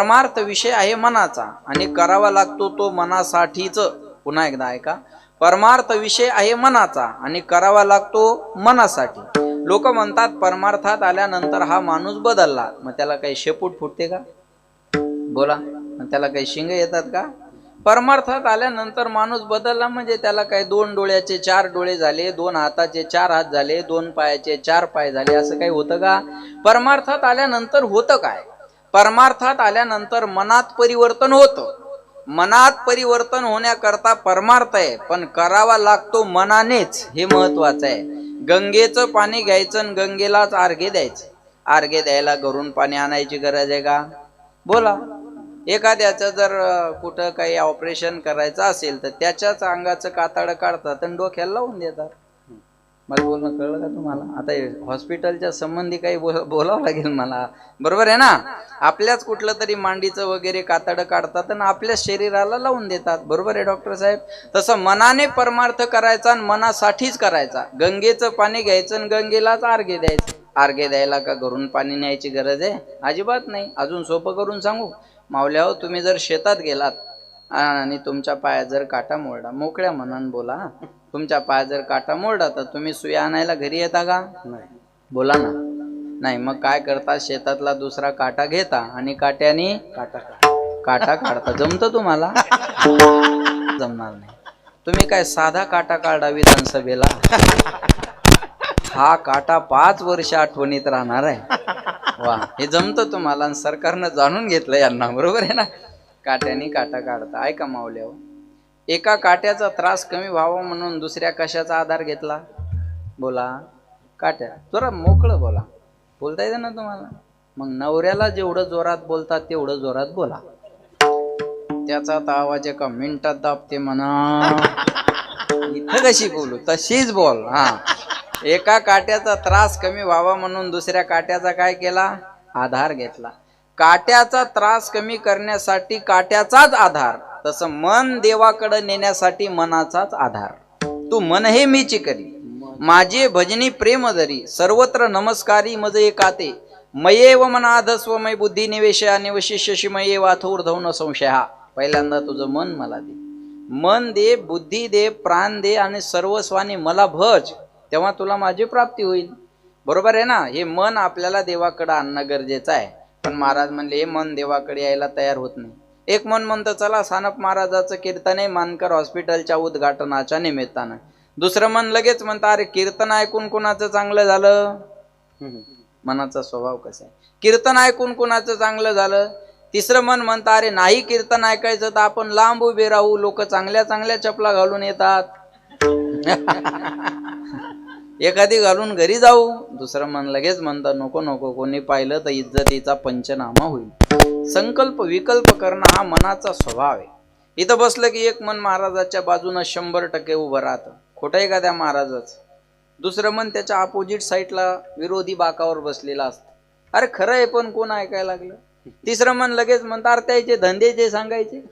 परमार्थ विषय आहे मनाचा आणि करावा लागतो तो मनासाठीच. पुन्हा एकदा ऐका, परमार्थ विषय आहे मनाचा आणि करावा लागतो मनासाठी. लोक म्हणतात परमार्थात आल्यानंतर हा माणूस बदलला, मग त्याला काही शेपूट फुटते का? बोला, मग त्याला काही शिंग येतात का? परमार्थात आल्यानंतर माणूस बदलला म्हणजे त्याला काय 2 डोळ्याचे 4 डोळे झाले, 2 हाताचे 4 हात झाले, 2 पायाचे 4 पाय झाले, असं काही होतं का? परमार्थात आल्यानंतर होतं काय? परमार्थात आल्यानंतर मनात परिवर्तन होतं. मनात परिवर्तन होण्याकरता परमार्थ आहे, पण करावा लागतो मनानेच, हे महत्वाचं आहे. गंगेचं पाणी घ्यायचं आणि गंगेलाच अर्घ्य द्यायचं. अर्घ्य द्यायला घरून पाणी आणायची गरज आहे का? बोला. एखाद्याचं जर कुठं काही ऑपरेशन करायचं असेल तर त्याच्याच अंगाचं कातड काढतात आणि डोक्याला लावून देतात. मला बोलणं कळलं का तुम्हाला? आता हॉस्पिटलच्या संबंधी काही बोलावं लागेल मला, बरोबर आहे ना? आपल्याच कुठलं तरी मांडीचं वगैरे कातड काढतात आणि आपल्या शरीराला लावून देतात, बरोबर आहे डॉक्टर साहेब? तसं मनाने परमार्थ करायचा आणि मनासाठीच करायचा. गंगेचं पाणी घ्यायचं आणि गंगेलाच अर्घ्य द्यायचं. अर्घ्य द्यायला का घरून पाणी न्यायची गरज आहे? अजिबात नाही. अजून सोपं करून सांगू, मावल्या हो, तुम्ही जर शेतात गेलात आणि तुमच्या पायात जर काटा मोडला, मोकळ्या मनानं बोला, तुमच्या पायात जर काटा मोडला तर तुम्ही सुया आणायला घरी येता का? नाही. बोला ना. नाही. मग काय करता? शेतातला दुसरा काटा घेता आणि काट्याने काटा काढता. जमतं तुम्हाला? जमणार नाही. तुम्ही काय साधा काटा काढा विधानसभेला? हा काटा 5 वर्ष आठवणीत राहणार आहे. वा, हे जमतं तुम्हाला? सरकारनं जाणून घेतलं यांना, बरोबर आहे ना? काट्याने काटा काढता. ऐका मावल्या, एका काट्याचा त्रास कमी व्हावा म्हणून दुसऱ्या कशाचा आधार घेतला? बोला. काट्या. जरा मोकळं बोला, बोलता येतं ना तुम्हाला? मग नवऱ्याला जेवढं जोरात बोलतात तेवढं जोरात बोला. त्याचा तर आवाज एका मिनिटात दाबते म्हणा. इथं कशी बोलू तशीच बोल. हा, एका काट्याचा त्रास कमी व्हावा म्हणून दुसऱ्या काट्याचा काय केला? आधार घेतला. काट्याचा त्रास कमी करण्यासाठी काट्याचाच आधार, तसं मन देवाकडे नेण्यासाठी मनाचाच आधार. तू मन हे मीची करी, माझे भजनी प्रेम धरी, सर्वत्र नमस्कारी मज एकाते, मयेव मनाधस्व मय बुद्धी निवेशया निवशिष्यशी मयेव अथोर्धव न संशया. पहिल्यांदा तुझं मन मला दे, मन दे, बुद्धी दे, प्राण दे आणि सर्वस्वानी मला भज, तेव्हा तुला माझी प्राप्ती होईल. बरोबर आहे ना? हे मन आपल्याला देवाकडे आणणं गरजेचं आहे. पण महाराज म्हणले हे मन देवाकडे यायला तयार होत नाही. एक मन म्हणतं चला सानप महाराजाचं कीर्तन आहे मानकर हॉस्पिटलच्या उद्घाटनाच्या निमित्तानं. दुसरं मन लगेच म्हणतं अरे कीर्तन ऐकून कुणाचं चांगलं झालं? मनाचा स्वभाव कसा आहे? कीर्तन ऐकून कुणाचं चांगलं झालं? तिसरं मन म्हणतं अरे नाही कीर्तन ऐकायचं तर आपण लांब उभे राहू, लोक चांगल्या चांगल्या चपला घालून येतात. एखादी घालून घरी जाऊ. दुसरं मन लगेच म्हणतं नको नको, कोणी पाहिलं तर इज्जतीचा पंचनामा होईल. संकल्प विकल्प करणं हा मनाचा स्वभाव आहे. इथं बसलं की एक मन महाराजाच्या बाजूनं 100% उभं राहतं. खोटं आहे का त्या महाराजाचं? दुसरं मन त्याच्या अपोजिट साईडला विरोधी बाकावर बसलेला असतं. अरे खरं आहे पण कोण ऐकायला लागलं? तिसरं मन लगेच म्हणतं अरे त्याचे धंदे जे सांगायचे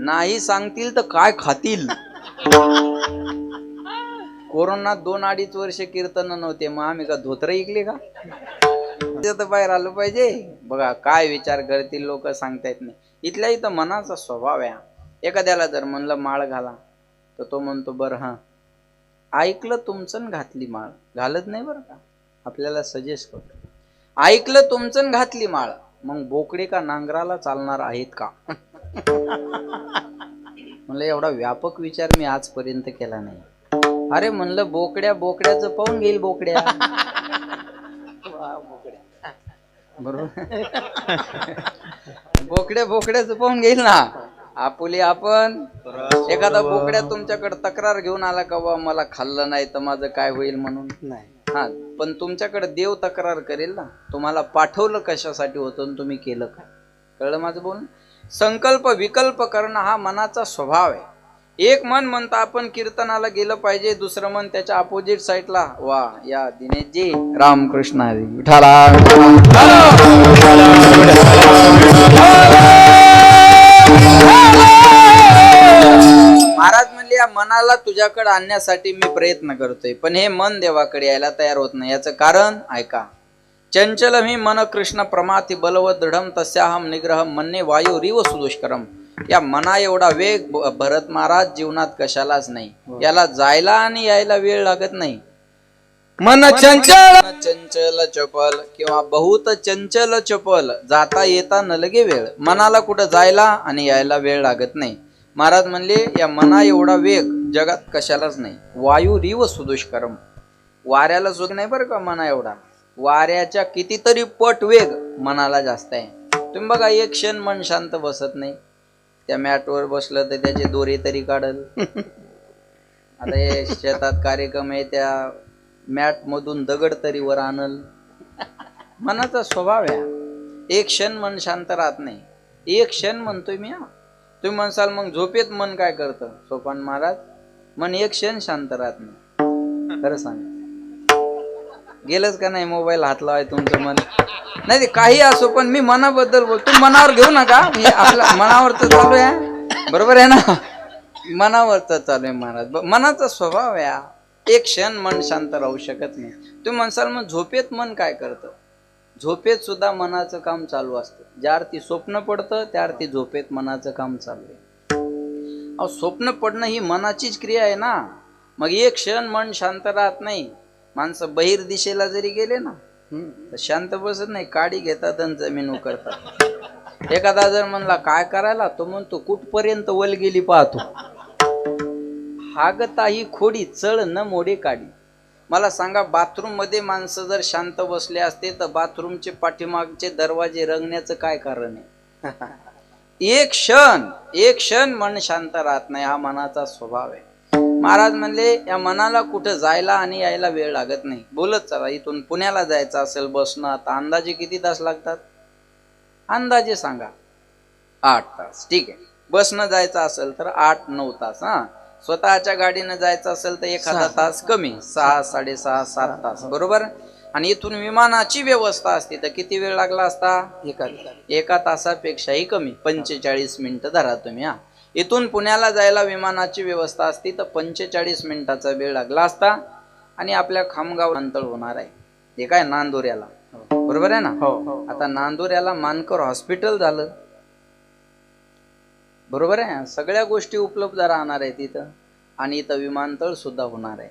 नाही सांगतील तर काय खातील. कोरोनात 2-2.5 वर्ष कीर्तन नव्हते, मग आम्ही का धोत्र ऐकले का? तर बाहेर आलं पाहिजे. बघा काय विचार करतील लोक, सांगता येत नाही. इथल्या इथं मनाचा स्वभाव आहे. एखाद्याला जर म्हणलं माळ घाला तर तो म्हणतो बरं हा, ऐकलं तुमचं घातली माळ. घालत नाही बरं का, आपल्याला सजेस्ट करतो. ऐकलं तुमचं घातली माळ, मग बोकडे का नांगराला चालणार आहेत का? म्हणलं एवढा व्यापक विचार मी आजपर्यंत केला नाही. अरे म्हणलं बोकड्याचं पाहून घेईल बोकड्या. बरोबर, बोकड्याचं पाहून घेईल ना. आपुली आपण एखादा बोकड्या तुमच्याकडे तक्रार घेऊन आला का बा मला खाल्लं नाही तर माझं काय होईल म्हणून? नाही. हा, पण तुमच्याकडे देव तक्रार करेल ना, तुम्हाला पाठवलं कशासाठी होतं तुम्ही केलं काय? कळलं माझं बोलणं? संकल्प विकल्प करणं हा मनाचा स्वभाव आहे. एक मन म्हणतं आपण कीर्तनाला गेलं पाहिजे, दुसरं मन त्याच्या अपोजिट साईडला वा या दिनेशजी रामकृष्ण हरी विठाला. महाराज म्हणले या मनाला तुझ्याकडे आणण्यासाठी मी प्रयत्न करतोय, पण हे मन देवाकडे यायला तयार होत नाही. याचं कारण ऐका, चंचलम ही मन कृष्ण प्रमाति बलवत दृढम तस्याहम निग्रहम मन्ने वायू रिव सुदुष्करम. या मना एवढा वेग भरत महाराज जीवनात कशालाच नाही. याला जायला आणि यायला वेळ लागत नाही. मन चंचल चंचल चपल किंवा बहुत चंचल चपल, जाता येता न लगे वेळ. मनाला कुठं जायला आणि यायला वेळ लागत नाही. महाराज म्हणले या मना एवढा वेग जगात कशालाच नाही. वायू रिव सुदुष्करम, वाऱ्याला सुद्धा नाही बरं का मना एवढा. वाऱ्याच्या कितीतरी पट वेग मनाला जास्त आहे. तुम्ही बघा एक क्षण मन शांत बसत नाही. त्या मॅटवर बसलं तर त्याचे दोरे तरी काढल. आता हे शेतात कार्यक्रम आहे, त्या मॅट मधून दगड तरी वर आणल. मनाचा स्वभाव आहे. एक क्षण मन शांत राहत नाही. एक क्षण म्हणतोय मी. तुम्ही म्हणसाल मग झोपेत मन काय करतं? सोपान महाराज, मन एक क्षण शांत राहत नाही. खरं सांग, गेलंच का नाही मोबाईल हात लावाय तुमचं मन? नाही ते काही असो, पण मी मनाबद्दल बोलतो. मनावर घेऊ नका, आपल्या मनावर तर चालू आहे. बरोबर आहे ना? मनावर तर चालू आहे महाराज. मनाचा स्वभाव आहे. एक क्षण मन शांत राहू शकत नाही. तुम्ही म्हणसाल मग झोपेत मन काय करतं? झोपेत सुद्धा मनाचं काम चालू असतं. ज्या अर्थी स्वप्न पडतं त्या अर्थी झोपेत मनाचं काम चालू आहे. अहो, स्वप्न पडणं ही मनाचीच क्रिया आहे ना. मग एक क्षण मन शांत राहत नाही. माणसं बहिर दिशेला जरी गेले ना तर शांत बसत नाही. काडी घेतात आणि जमीन उकरतात. एखादा जर म्हणला काय करायला, तो म्हणतो कुठपर्यंत वल गेली पाहतो. हागता ही खोडी चळ न मोडे काडी. मला सांगा, बाथरूम मध्ये माणसं जर शांत बसले असते तर बाथरूमचे पाठीमागचे दरवाजे रंगण्याचं काय कारण आहे? एक क्षण मन शांत राहत नाही. हा मनाचा स्वभाव आहे. महाराज म्हणले या मनाला कुठं जायला आणि यायला वेळ लागत नाही. बोलत चला. इथून पुण्याला जायचं असेल बसणं, आता अंदाजे किती तास लागतात? अंदाजे सांगा. 8 तास. ठीक आहे. बसणं जायचं असेल तर 8-9 तास. स्वतःच्या गाडीनं जायचं असेल तर एखादा तास कमी, 6, 6.5, 7 तास. बरोबर. आणि इथून विमानाची व्यवस्था असते तर किती वेळ लागला असता? एका तासापेक्षाही कमी, 45 मिनिटं धरा तुम्ही. इथून पुण्याला जायला विमानाची व्यवस्था असती तर 45 मिनिटाचा वेळ लागला असता. आणि आपल्या खामगाव अंतर होणार आहे. हे काय नांदुऱ्याला. बरोबर आहे ना? आता नांदुऱ्याला मानकर हॉस्पिटल झालं. बरोबर आहे. सगळ्या गोष्टी उपलब्ध राहणार आहे तिथं. आणि इथं विमानतळ सुद्धा होणार आहे.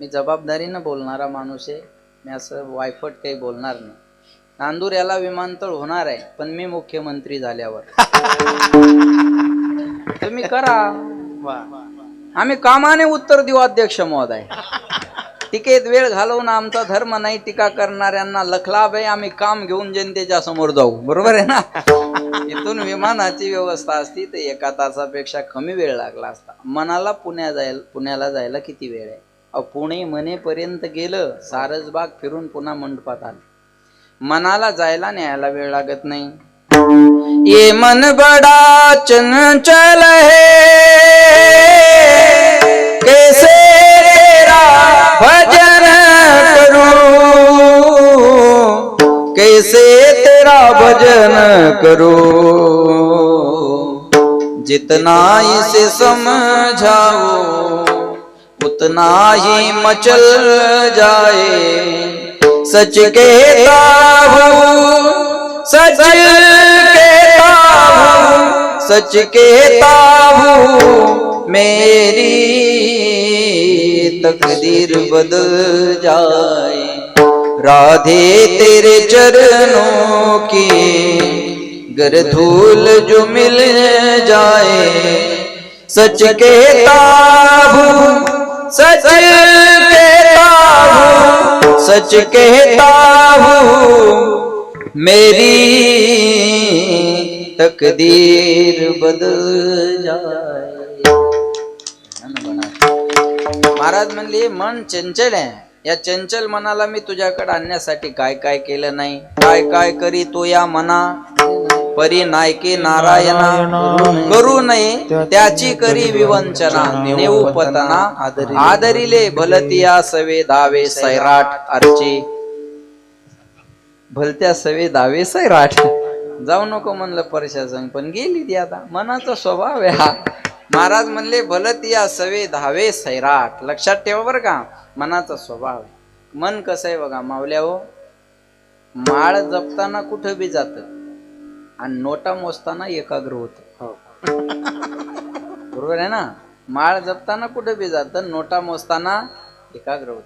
मी जबाबदारीनं बोलणारा माणूस आहे. मी असं वायफट काही बोलणार नाही. नांदुऱ्याला विमानतळ होणार आहे, पण मी मुख्यमंत्री झाल्यावर. तुम्ही करा. आम्ही कामाने उत्तर देऊ अध्यक्ष महोदय. टीकेत वेळ घालवून आमचा धर्म नाही. टीका करणाऱ्यांना लखलाभ आहे. आम्ही काम घेऊन जनतेच्या समोर जाऊ. बरोबर आहे ना? इथून विमानाची व्यवस्था असती तर एका तासापेक्षा कमी वेळ लागला असता. मनाला पुण्याला जायला किती वेळ आहे? पुणे मनेपर्यंत गेलं, सारसबाग फिरून पुन्हा मंडपात आलं. मनाला जायला न्यायला वेळ लागत नाही. ये मन बड़ा चंचल है, कैसे तेरा भजन करूं, कैसे तेरा भजन करूं. जितना इसे समझाओ उतना ही मचल जाए. सच कहता हूँ, सच कहता हूँ, सच कहता हूँ, मेरी तकदीर बदल जाए. राधे तेरे चरणों की गर धूल जो मिल जाए. सच कहता हूँ, सच कहता हूँ, सच कहता हूँ, मेरी तकदीर बदल जाए. महाराज म्हणले मन चंचल आहे. या चंचल मनाला मी तुझ्याकडे आणण्यासाठी काय काय केलं नाही. काय काय करी तो या मना, परी नायके नारायणा. करू नये त्याची करी विवंचना. नेऊ पतना आदरिले भलतिया सवे धावे सैराट. अर्चे भलत्या सवे धावे सैराट. जाऊ नको म्हणलं प्रशासन, पण गेली ती. आता मनाचा स्वभाव आहे हा. महाराज म्हणले भलतिया सवे धावे सैराट. लक्षात ठेवा बरं का, मनाचा स्वभाव आहे. मन कसं आहे बघा मावल्या हो. माळ जपताना कुठं बी जात आणि नोटा मोजताना एकाग्र होत. बरोबर आहे ना? माळ जपताना कुठं बी जात, नोटा मोजताना एकाग्र होत.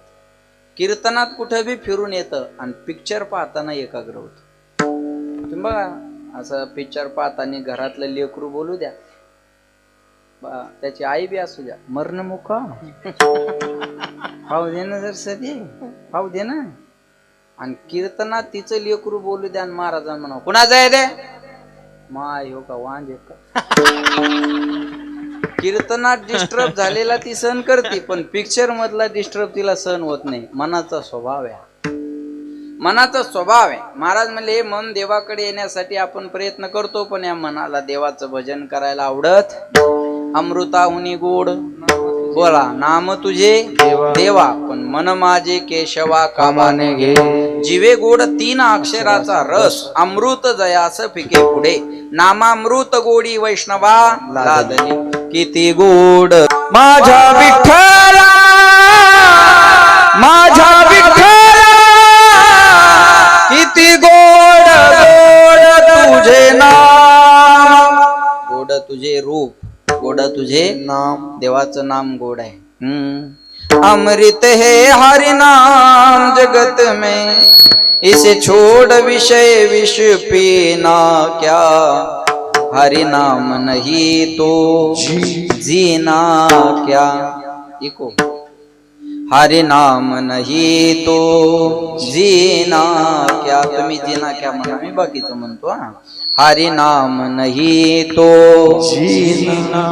कीर्तनात कुठं बी फिरून येतं आणि पिक्चर पाहताना एकाग्र होत. तुम्ही बघा, असं पिक्चर पाहताना घरातलं लेकरू बोलू द्या, त्याची आई बी असू द्या, मरण मुका पाहू दे ना, जर सदी पाहू दे ना. आणि कीर्तनात तिचं लेकरू बोलू द्या आणि महाराज म्हणा कुणाचं आहे दे माय हो का वांज का. कीर्तनात डिस्टर्ब झालेला ती सहन करते, पण पिक्चर मधला डिस्टर्ब तिला सहन होत नाही. मनाचा स्वभाव आहे, मनाचा स्वभाव आहे. महाराज म्हणले मन देवाकडे येण्यासाठी आपण प्रयत्न करतो, पण या मनाला देवाचं भजन करायला आवडत. अमृताहुनी गोड बोला नाम तुझे देवा, पण मन माझे केशवा कामाने घे. जीवे गोड 3 अक्षराचा रस, अमृत जयास फिके पुढे. नामामृत गोडी वैष्णवा लादली, किती गोड माझ्या विठ्ठला, माझ्या विठ्ठला, किती गोड गोड तुझे नाम. गोड तुझे रूप, गोड तुझे नाम. देवाचं नाम गोड आहे. अमृत है हरि नाम जगत में, इसे छोड़ विषय विष पीना क्या. हरि नाम नहीं तो जीना क्या. इको हरि नाम नहीं तो जीना क्या. तुम्ही जीना क्या म्हणा, मी बाकीचं म्हणतो. हरि नाम नहीं तो जीना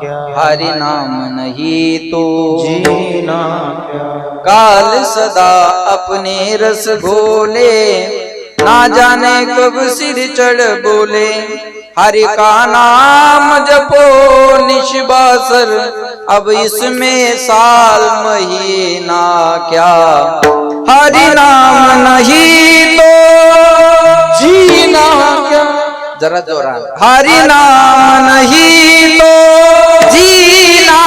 क्या, हरि नाम नहीं तो जीना क्या. काल सदा अपने रस घोले, ना जाने कब सिर चढ़ बोले. हरि का नाम जपो निश्वासर, अब इसमें साल महीना क्या. हरि नाम नहीं तो जीना क्या. जरा जोरात. हरि नाम नहीं तो जीना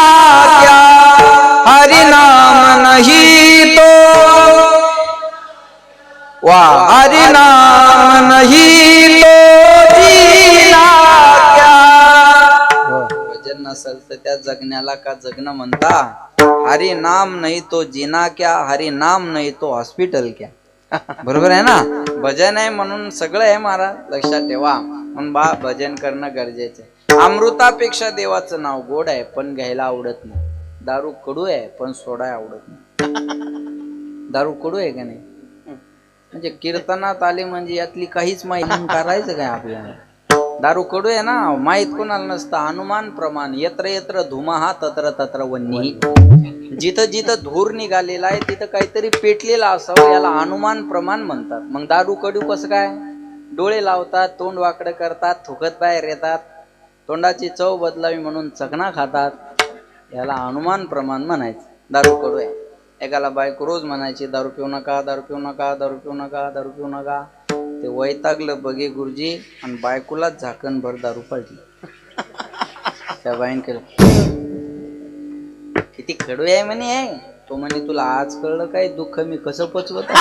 क्या, हरि नाम नहीं तो. वाह. हरि नाम नहीं तो जीना क्या. भजन नसेल तर त्या जगण्याला का जगणं म्हणता. हरि नाम नाही तो जीना क्या, हरि नाम नाही तो हॉस्पिटल क्या. बरोबर आहे ना? भजन आहे म्हणून सगळं आहे महाराज, लक्षात ठेवा. म्हणून बा भजन करणं गरजेचं आहे. अमृतापेक्षा देवाचं नाव गोड आहे, पण घ्यायला आवडत नाही. दारू कडू आहे, पण सोडायला आवडत नाही. दारू कडू आहे का नाही? म्हणजे कीर्तनात आले म्हणजे यातली काहीच माहिती करायचं काय आपल्याला. दारू कडू आहे ना, माहित कोणाला नसतं. हनुमान प्रमाण यत्र यत्र धुमहा तत्र तत्र वन्नी. जिथं जिथं धूर निघालेला आहे तिथं काहीतरी पेटलेला असावं, याला हनुमान प्रमाण म्हणतात. मग दारू कडू कसं काय? डोळे लावतात, तोंड वाकडं करतात, थुकत बाहेर येतात, तोंडाची चव बदलावी म्हणून चकना खातात, याला हनुमान प्रमाण म्हणायचं. दारू कडू आहे. एकाला बायको रोज म्हणायची दारू पिऊ नका, दारू पिऊ नका, दारू पिऊ नका, दारू पिऊ नका. ते वैतागलं बघे गुरुजी आणि बायकोलाच झाकणभर दारू पाडली. त्या बाईन केलं किती खडू आहे म्हणे आहे. तो म्हणे तुला आज कळलं काय दुःख मी कसं पचवत.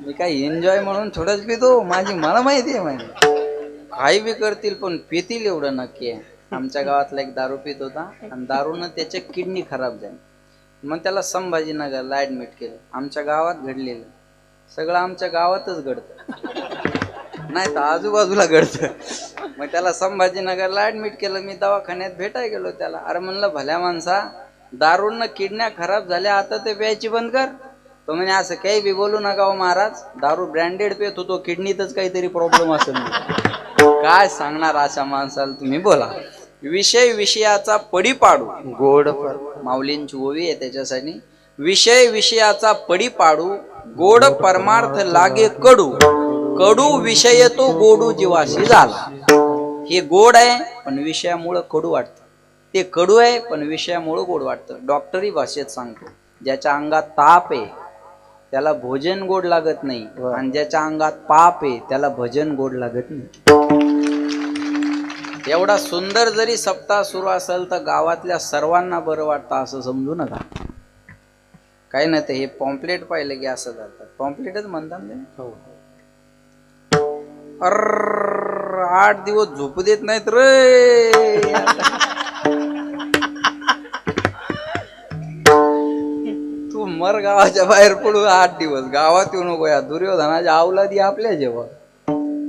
मी काय एन्जॉय म्हणून थोडंच पितो, माझी मला माहिती आहे. माहिती काही बी करतील पण पितील एवढं नक्की आहे. आमच्या गावातला एक दारू पित होता आणि दारूनं त्याच्या किडनी खराब झाली. मग त्याला संभाजीनगरला ऍडमिट केलं. आमच्या गावात घडलेलं सगळं आमच्या गावातच घडतं, नाही तर आजूबाजूला घडतं. मग त्याला संभाजीनगरला ऍडमिट केलं. मी दवाखान्यात भेटायला गेलो त्याला. अरे म्हणलं भल्या माणसा, दारूनं किडन्या खराब झाल्या, आता ते प्यायची बंद कर. तो म्हणे असं काही बी बोलू नका हो महाराज, दारू ब्रँडेड पेत होतो, किडनीतच काहीतरी प्रॉब्लेम असेल. काय सांगणार अशा माणसाला तुम्ही. बोला. विषय विषयाचा पडी पाडू गोड. माऊलींची ओवी आहे त्याच्यासाठी. विषय विषयाचा पडी पाडू, गोड परमार्थ लागे कडू. कडू विषय तो गोडू जीवाशी झाला. हे गोड आहे पण विषयामुळं कडू वाटतं. ते कडू आहे पण विषयामुळं गोड वाटतं. डॉक्टरी भाषेत सांगतो, ज्याच्या अंगात ताप आहे त्याला भोजन गोड लागत नाही, आणि ज्याच्या अंगात पाप आहे त्याला भजन गोड लागत नाही. एवढा सुंदर जरी सप्ताह सुरू असेल तर गावातल्या सर्वांना बरं वाटतं असं समजू नका. काही नाही, ते हे पॉम्पलेट पाहिलं की असं जातात. पॉम्पलेटच म्हणतात ना. अर 8 दिवस झोपू देत नाहीत रे. तू मर गावाच्या बाहेर पडू 8 दिवस गावात येऊ नको. या दुर्योधनाच्या अवलादी आपल्या जेव्हा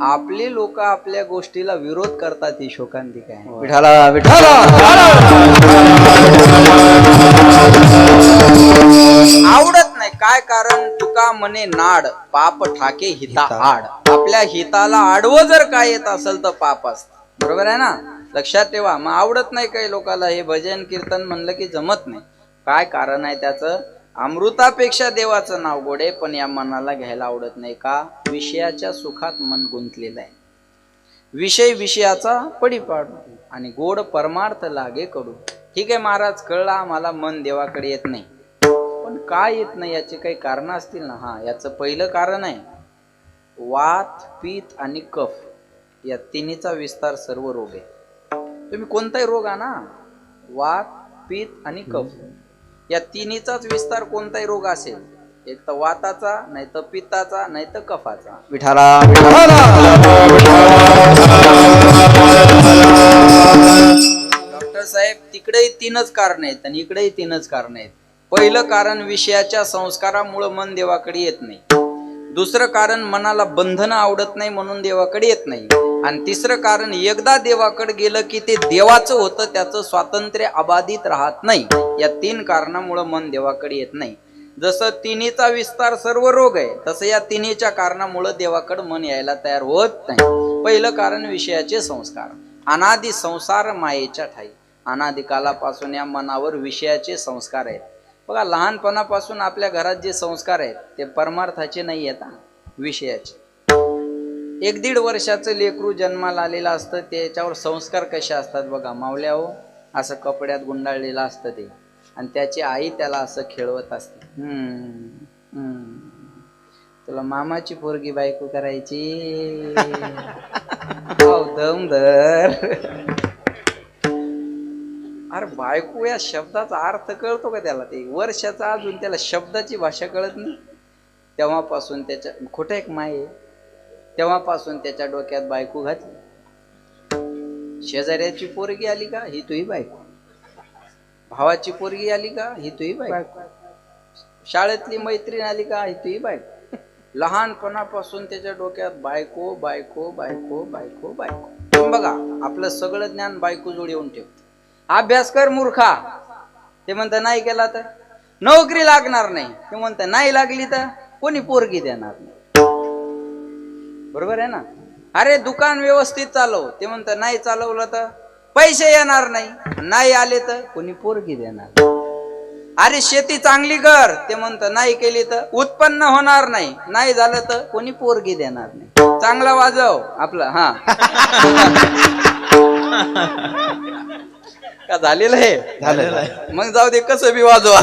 आपले लोक आपल्या गोष्टीला विरोध करतात ही शोकांतिका आहे. विठाला विठाला आवडत नाही. काय कारण? तुका म्हणे नाड पाप ठाके हिता आड. आपल्या हिताला आडवं जर काय येत असेल तर पाप असत. बरोबर आहे ना, लक्षात ठेवा. मग आवडत नाही काही लोकांना हे भजन कीर्तन म्हणलं की जमत नाही. काय कारण आहे त्याचं? अमृतापेक्षा देवाचं नाव गोड आहे, पण या मनाला घ्यायला आवडत नाही. का? विषयाच्या सुखात मन गुंतलेलं आहे. विषय विषयाचा पडीपाडू आणि गोड परमार्थ लागे कडू. ठीक आहे महाराज, कळला मला, मन देवाकडे येत नाही. पण काय येत नाही याचे काही कारण असतील ना. हा, याचं पहिलं कारण आहे वात पित्त आणि कफ. या तिन्हीचा विस्तार सर्व रोग आहे. तुम्ही कोणताही रोग आणा, वात पित्त आणि कफ, या तिन्हीचाच विस्तार कोणताही रोग असेल, एक तर वाताचा, नाही तर पित्ताचा, नाही तर कफाचा. विठाला डॉक्टर साहेब, तिकडेही तीनच कारण आहेत आणि इकडेही तीनच कारण आहेत. पहिलं कारण विषयाच्या संस्कारामुळे मन देवाकडे येत नाही. दुसरं कारण मनाला बंधन आवडत नाही म्हणून देवाकडे येत नाही. आणि तिसरं कारण एकदा देवाकडे गेलं की ते देवाचं होतं, त्याचं स्वातंत्र्य अबाधित राहत नाही. या 3 कारणामुळे मन देवाकडे येत नाही. जसं तिन्हीचा विस्तार सर्व रोग आहे, तसं या तिन्हीच्या कारणामुळे देवाकडे मन यायला तयार होत नाही. पहिलं कारण विषयाचे संस्कार. अनादि संसार मायेच्या ठाई. अनादि कालापासून या मनावर विषयाचे संस्कार आहेत. बघा, लहानपणापासून आपल्या घरात जे संस्कार आहेत ते परमार्थाचे नाही आहेत, विषयाचे. 1-1.5 वर्षाचं लेकरू जन्माला आलेलं असतं, त्याच्यावर संस्कार कसे असतात बघा. मावल्या हो, असं कपड्यात गुंडाळलेलं असतं ते, आणि त्याची आई त्याला असं खेळवत असते. तुला मामाची पोरगी बायको करायची, दम धर. अरे बायको या शब्दाचा अर्थ कळतो का त्याला? ते वर्षाचा अजून त्याला शब्दाची भाषा कळत नाही. तेव्हापासून त्याच्या खोटं एक माय, तेव्हापासून त्याच्या डोक्यात बायको घातली. शेजाऱ्याची पोरगी आली का, ही तुही बायको. भावाची पोरगी आली का, ही तुही बायको. शाळेतली मैत्रीण आली का, ही तुही बायको. लहानपणापासून त्याच्या डोक्यात बायको बायको बायको बायको बायको. बघा, आपलं सगळं ज्ञान बायको जोड येऊन ठेवत. अभ्यास कर मूर्खा, ते म्हणतं नाही केला तर नोकरी लागणार नाही. ते म्हणतं नाही लागली तर कोणी पोरगी देणार नाही. बरोबर आहे ना. अरे दुकान व्यवस्थित चालव, ते म्हणतं नाही चालवलं तर पैसे येणार नाही. नाही आले तर कोणी पोरगी देणार. अरे शेती चांगली कर, ते म्हणतं नाही केली तर उत्पन्न होणार नाही. नाही झालं तर कोणी पोरगी देणार नाही. चांगला वाजव आपलं. हा का झालेलं आहे? झालेलं आहे. मग जाऊ दे, कसं बी वाजवा.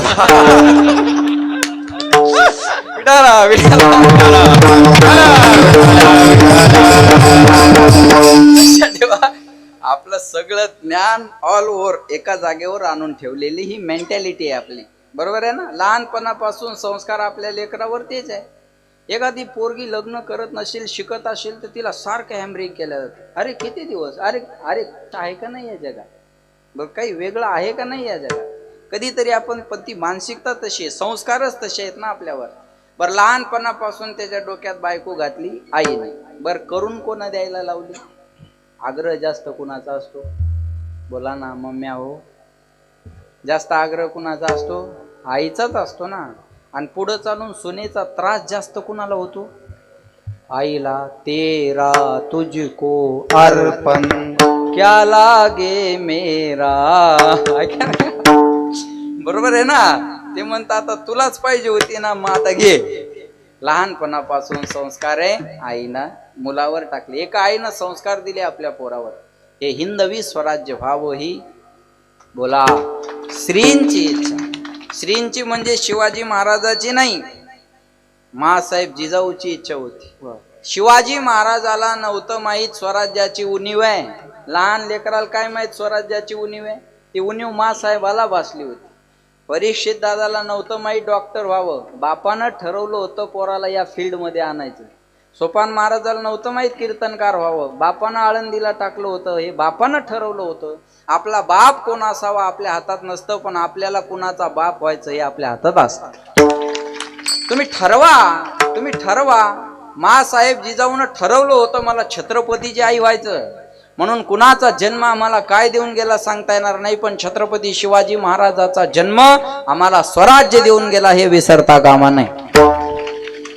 आपलं सगळं ज्ञान ऑल ओव्हर एका जागेवर आणून ठेवलेली ही मेंटॅलिटी आहे आपली. बरोबर आहे ना. लहानपणापासून संस्कार आपल्या लेकरावर तेच आहे. एखादी पोरगी लग्न करत नसेल, शिकत असेल, तर तिला सारखं हॅमरिंग केलं जातं. अरे किती दिवस, अरे अरे आहे का नाही या जगात? बरं, काही वेगळं आहे का नाही या जगात? कधीतरी आपण, पण ती मानसिकता तशी आहे, संस्कारच तसे आहेत ना आपल्यावर. बरं, लहानपणापासून त्याच्या डोक्यात बायको घातली आईने. बरं, करून कोणा द्यायला लावली? आग्रह जास्त कुणाचा असतो? बोला ना मम्म्या हो. जास्त आग्रह कुणाचा असतो? आईचाच असतो ना. आणि पुढं चालून सुनेचा त्रास जास्त कुणाला होतो? आईला. तेरा तुझको अर्पण क्या लागे मेरा. बरोबर आहे ना. ते म्हणतात आता तुलाच पाहिजे होती ना, मग आता घे. लहानपणापासून संस्कार आहे आईनं मुलावर टाकले. एका आईनं संस्कार दिले आपल्या पोरावर, हे हिंदवी स्वराज्य व्हावं ही बोला श्रींची इच्छा. श्रींची म्हणजे शिवाजी महाराजाची नाही, माँसाहेब जिजाऊची इच्छा होती. शिवाजी महाराजाला नव्हतं माहीत स्वराज्याची उणीव आहे. लहान लेकराला काय माहित स्वराज्याची उणीव आहे? ती उणीव माँसाहेबाला भासली होती. परीक्षित दादाला नव्हतं माहीत डॉक्टर व्हावं, बापानं ठरवलं होतं पोराला या फील्ड मध्ये आणायचं. सोपान महाराजाला नव्हतं माहीत कीर्तनकार व्हावं, बापानं आळंदीला टाकलं होतं, हे बापानं ठरवलं होतं. आपला बाप कोण असावा आपल्या हातात नसतं, पण आपल्याला कुणाचा बाप व्हायचं हे आपल्या हातात असतं. तुम्ही ठरवा. मासाहेब जिजाऊनं ठरवलं होतं मला छत्रपतीची आई व्हायचं, म्हणून कुणाचा जन्म आम्हाला काय देऊन गेला सांगता येणार नाही, पण छत्रपती शिवाजी महाराजाचा जन्म आम्हाला स्वराज्य देऊन गेला हे विसरता कामा नये.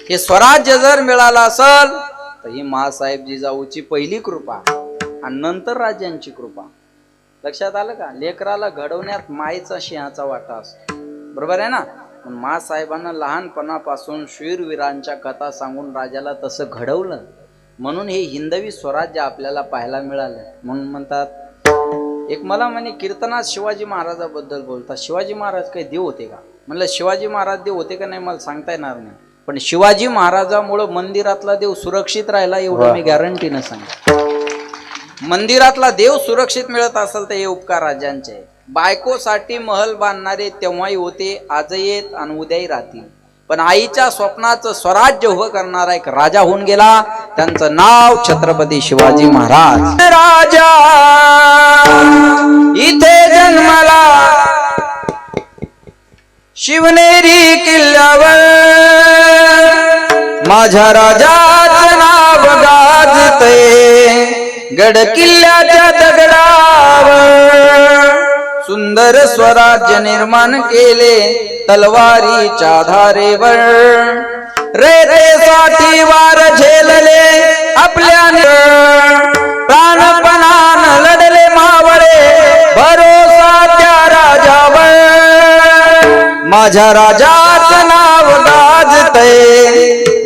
हे स्वराज्य जर मिळालं असेल तर ही मासाहेब जिजाऊची पहिली कृपा आणि नंतर राजांची कृपा. लक्षात आलं का? लेकराला घडवण्यात माईचा सिंहाचा वाटा असतो, बरोबर आहे ना? मासाहेबांना लहानपणापासून शूरवीरांच्या कथा सांगून राजाला तसं घडवलं, म्हणून हे हिंदवी स्वराज्य आपल्याला पाहायला मिळालं. म्हणून म्हणतात, एक मला म्हणे कीर्तनात शिवाजी महाराजाबद्दल बोलतात, शिवाजी महाराज काही देव होते का? म्हणलं शिवाजी महाराज देव होते का नाही मला सांगता येणार नाही, पण शिवाजी महाराजामुळं मंदिरातला देव सुरक्षित राहिला एवढं मी गॅरंटीनं सांगतो. मंदिरातला देव सुरक्षित मिळत असेल तर हे उपकार राजांचे. बायकोसाठी महल बांधणारे तेव्हाही होते, आजही येत आणि उद्याही राहतील, पण आईच्या स्वप्नाचं स्वराज्य उभं करणारा एक राजा होऊन गेला, त्यांचं नाव छत्रपती शिवाजी महाराज. राजा इथे जन्माला शिवनेरी किल्ल्यावर, माझ्या राजाचं नाव गाजतंय गड किल्ल्याच्या दगडावर. सुंदर स्वराज्य निर्माण केले तलवारीच्या धारेवर, रेतेसाठी वार झेलले आपल्याने, प्राणपणानं लढले मावळे भरोसा त्या राजावर. माझ्या राजाचं नाव गाजतंय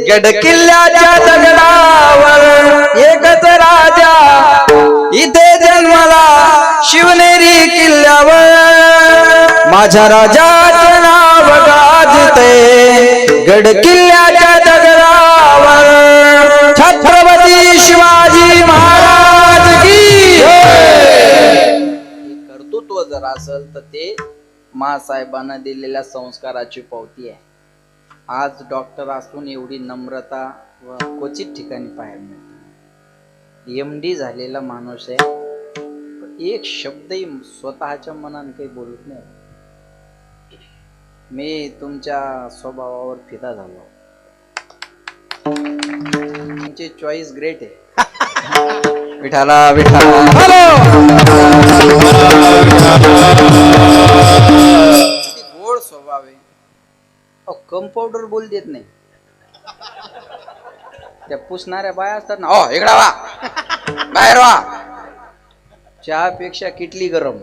गड किल्ल्याच्या दगडावर. एकच राजा इथे जन्माला शिवनेरी किल्ल्यावर, माझ्या राजाचं नाव गाजतंय गड किल्ल्याच्या दगडावर. छत्रपती शिवाजी महाराज की कर्तृत्व जर असेल तर ते मासाहेबांना दिलेल्या संस्काराची पावती आहे. आज डॉक्टर असून एवढी नम्रता व क्वचित ठिकाणी पाहायला मिळते. MD झालेला माणूस आहे, एक शब्दही स्वतःच्या मनाने काही बोलत नाही. मी तुमच्या स्वभावावर फिदा झालो. तुमची चॉईस ग्रेट आहे. विठाला विठाला गोड स्वभाव आहे. कंपाऊंडर बोल देत नाही, त्या पुसणाऱ्या बाया असतात ना, ओ इकडे वा बाहेर वा, चहापेक्षा किटली गरम.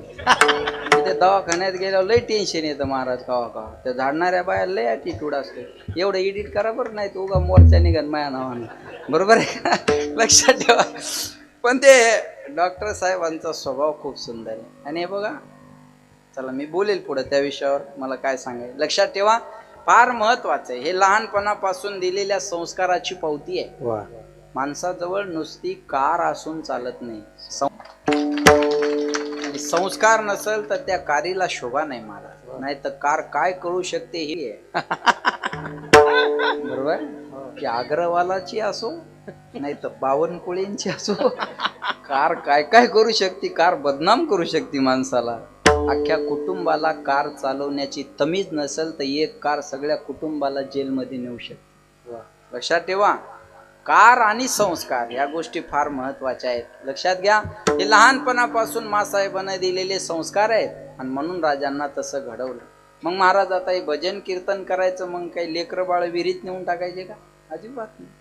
तिथे दवाखान्यात गेल्यावर लय टेन्शन येतं महाराज. कवा त्या झाडणाऱ्या बाया लय ॲटिट्यूड असतो. एवढं एडिट करा बरं, नाही तर उगा मोर्चा निघन माया नावानं, बरोबर आहे का? लक्षात ठेवा. पण ते डॉक्टर साहेबांचा स्वभाव खूप सुंदर आहे. आणि हे बघा, चला मी बोलेल पुढे त्या विषयावर, मला काय सांगायचं. लक्षात ठेवा, फार महत्वाचं आहे. हे लहानपणापासून दिलेल्या संस्काराची पावती आहे. माणसाजवळ नुसती कार असून चालत नाही, संस्कार नसेल तर त्या कारीला शोभा नाही महाराज. नाही तर कार काय करू शकते हे बरोबर, की अग्रवालाची असो नाही तर बावनकुळेंची असो, कार काय काय करू शकते. कार बदनाम करू शकते माणसाला. अख्ख्या कुटुंबाला कार चालवण्याची तमीज नसेल तर एक कार सगळ्या कुटुंबाला जेलमध्ये नेऊ शकते. लक्षात ठेवा, कार आणि संस्कार या गोष्टी फार महत्वाच्या आहेत. लक्षात घ्या, हे लहानपणापासून मासाहेबांना दिलेले संस्कार आहेत आणि म्हणून राजांना तसं घडवलं. मग महाराज आता हे भजन कीर्तन करायचं, मग काही लेकरं बाळ विहिरीत नेऊन टाकायचे का? अजिबात नाही.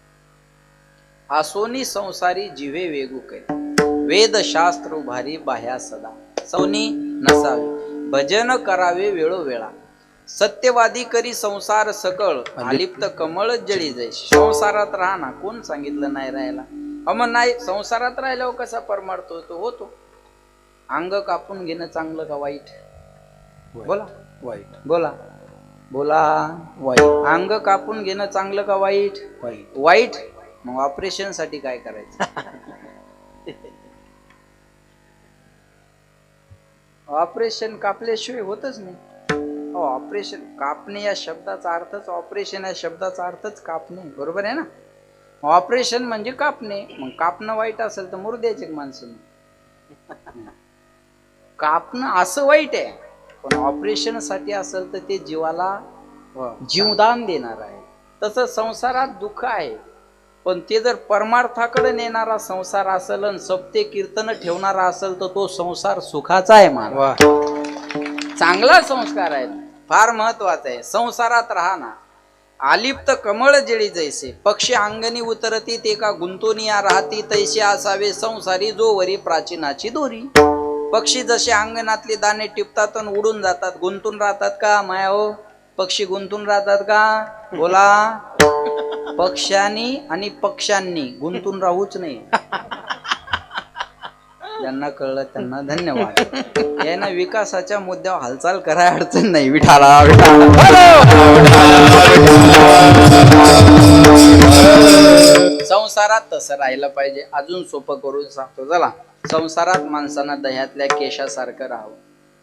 आसोनी संसारी जिव्हे वेगू कै, वेद शास्त्र उभारी बाह्या सदा. सौनी नसावे भजन करावे वेळोवेळा, सत्यवादी करी संसार सकळ, अलिप्त कमळ जळी जाई. संसारात राहा ना, कोण सांगितलं नाही राहायला? मग नाही, संसारात राहिल्यावर कसा परमार्थ होतो? होतो. अंग कापून घेणं चांगलं का वाईट? बोला वाईट. बोला बोला वाईट. अंग कापून घेणं चांगलं का वाईट? वाईट. वाईट. मग ऑपरेशन साठी काय करायचं? ऑपरेशन कापल्याशिवाय होतच नाही. ऑपरेशन, कापणे या शब्दाचा अर्थच, ऑपरेशन या शब्दाचा अर्थच कापणे, बरोबर आहे ना? ऑपरेशन म्हणजे कापणे, मग कापणं वाईट असेल तर मरू द्यायचे माणसं. कापणं असं वाईट आहे, पण ऑपरेशन साठी असेल तर ते जीवाला जीवदान देणार आहे. तसं संसारात दुःख आहे, पण ते जर परमार्थाकडे नेणारा संसार असेल आणि सप्ते कीर्तन ठेवणारा असेल तर तो संसार सुखाचा आहे. मला चांगला संस्कार आहे, फार महत्वाचा आहे. संसारात राहणं आलिप्त कमळ जेळी जैसे, पक्षी अंगणी उतरती ते का गुंतोनिया राहती, तैसे असावे संसारी जो वरी प्राचीनाची दोरी. पक्षी जसे अंगणातले दाणे टिपतात आणि उडून जातात, गुंतून राहतात का माया हो? पक्षी गुंतून राहतात का? बोला. पक्ष्यांनी आणि पक्ष्यांनी गुंतून राहूच नाही. ज्यांना कळलं त्यांना धन्यवाद. यांना विकासाच्या मुद्द्यावर हालचाल करायला अडचण नाही. विठाला संसारात तसं राहिलं पाहिजे. अजून सोपं करून सांगतो चला. संसारात माणसांना दह्यातल्या केशासारखं राहावं.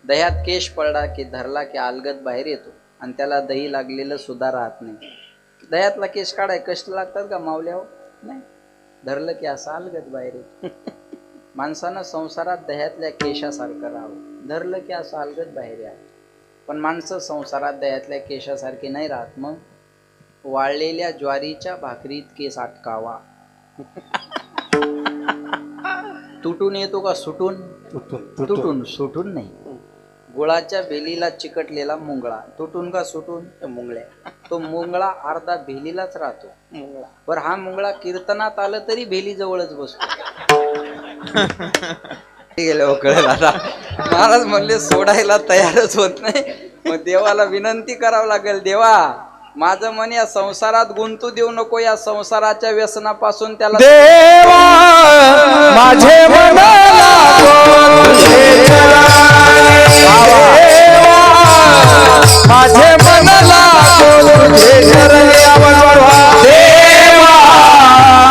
दह्यात केश पडला की धरला की अलगद बाहेर येतो आणि त्याला दही लागलेलं सुद्धा राहत नाही. दह्यातला केश काढाय कष्ट लागतात का मावल्यावर? नाही, धरलं की असं अलगद बाहेर येतो. माणसानं संसारात दह्यातल्या केशासारखं राहावं, धरलं की असं अलगद बाहेर यावं. पण माणसं संसारात दह्यातल्या केशासारखी नाही राहत. मग वाळलेल्या ज्वारीच्या भाकरीत केस अटकावा. तुटून येतो का सुटून? तुटून, सुटून नाही. गुळाच्या बेलीला चिकटलेला मुंगळा, तुटून का सुटून? मुंगळ्या. तो मुंगळा अर्धा भेलीलाच राहतो. मुंगळा पर हा मुंगळा कीर्तनात आलं तरी भेली जवळच बसतो. गेले कळलं आता. महाराज म्हणले सोडायला तयारच होत नाही. मग देवाला विनंती करावं लागेल, देवा माझं मन या संसारात गुंतू देऊ नको, या संसाराच्या व्यसनापासून त्याला. देवा माझे मन माझे मन लागो तुझे चरणी आवडवा. देवा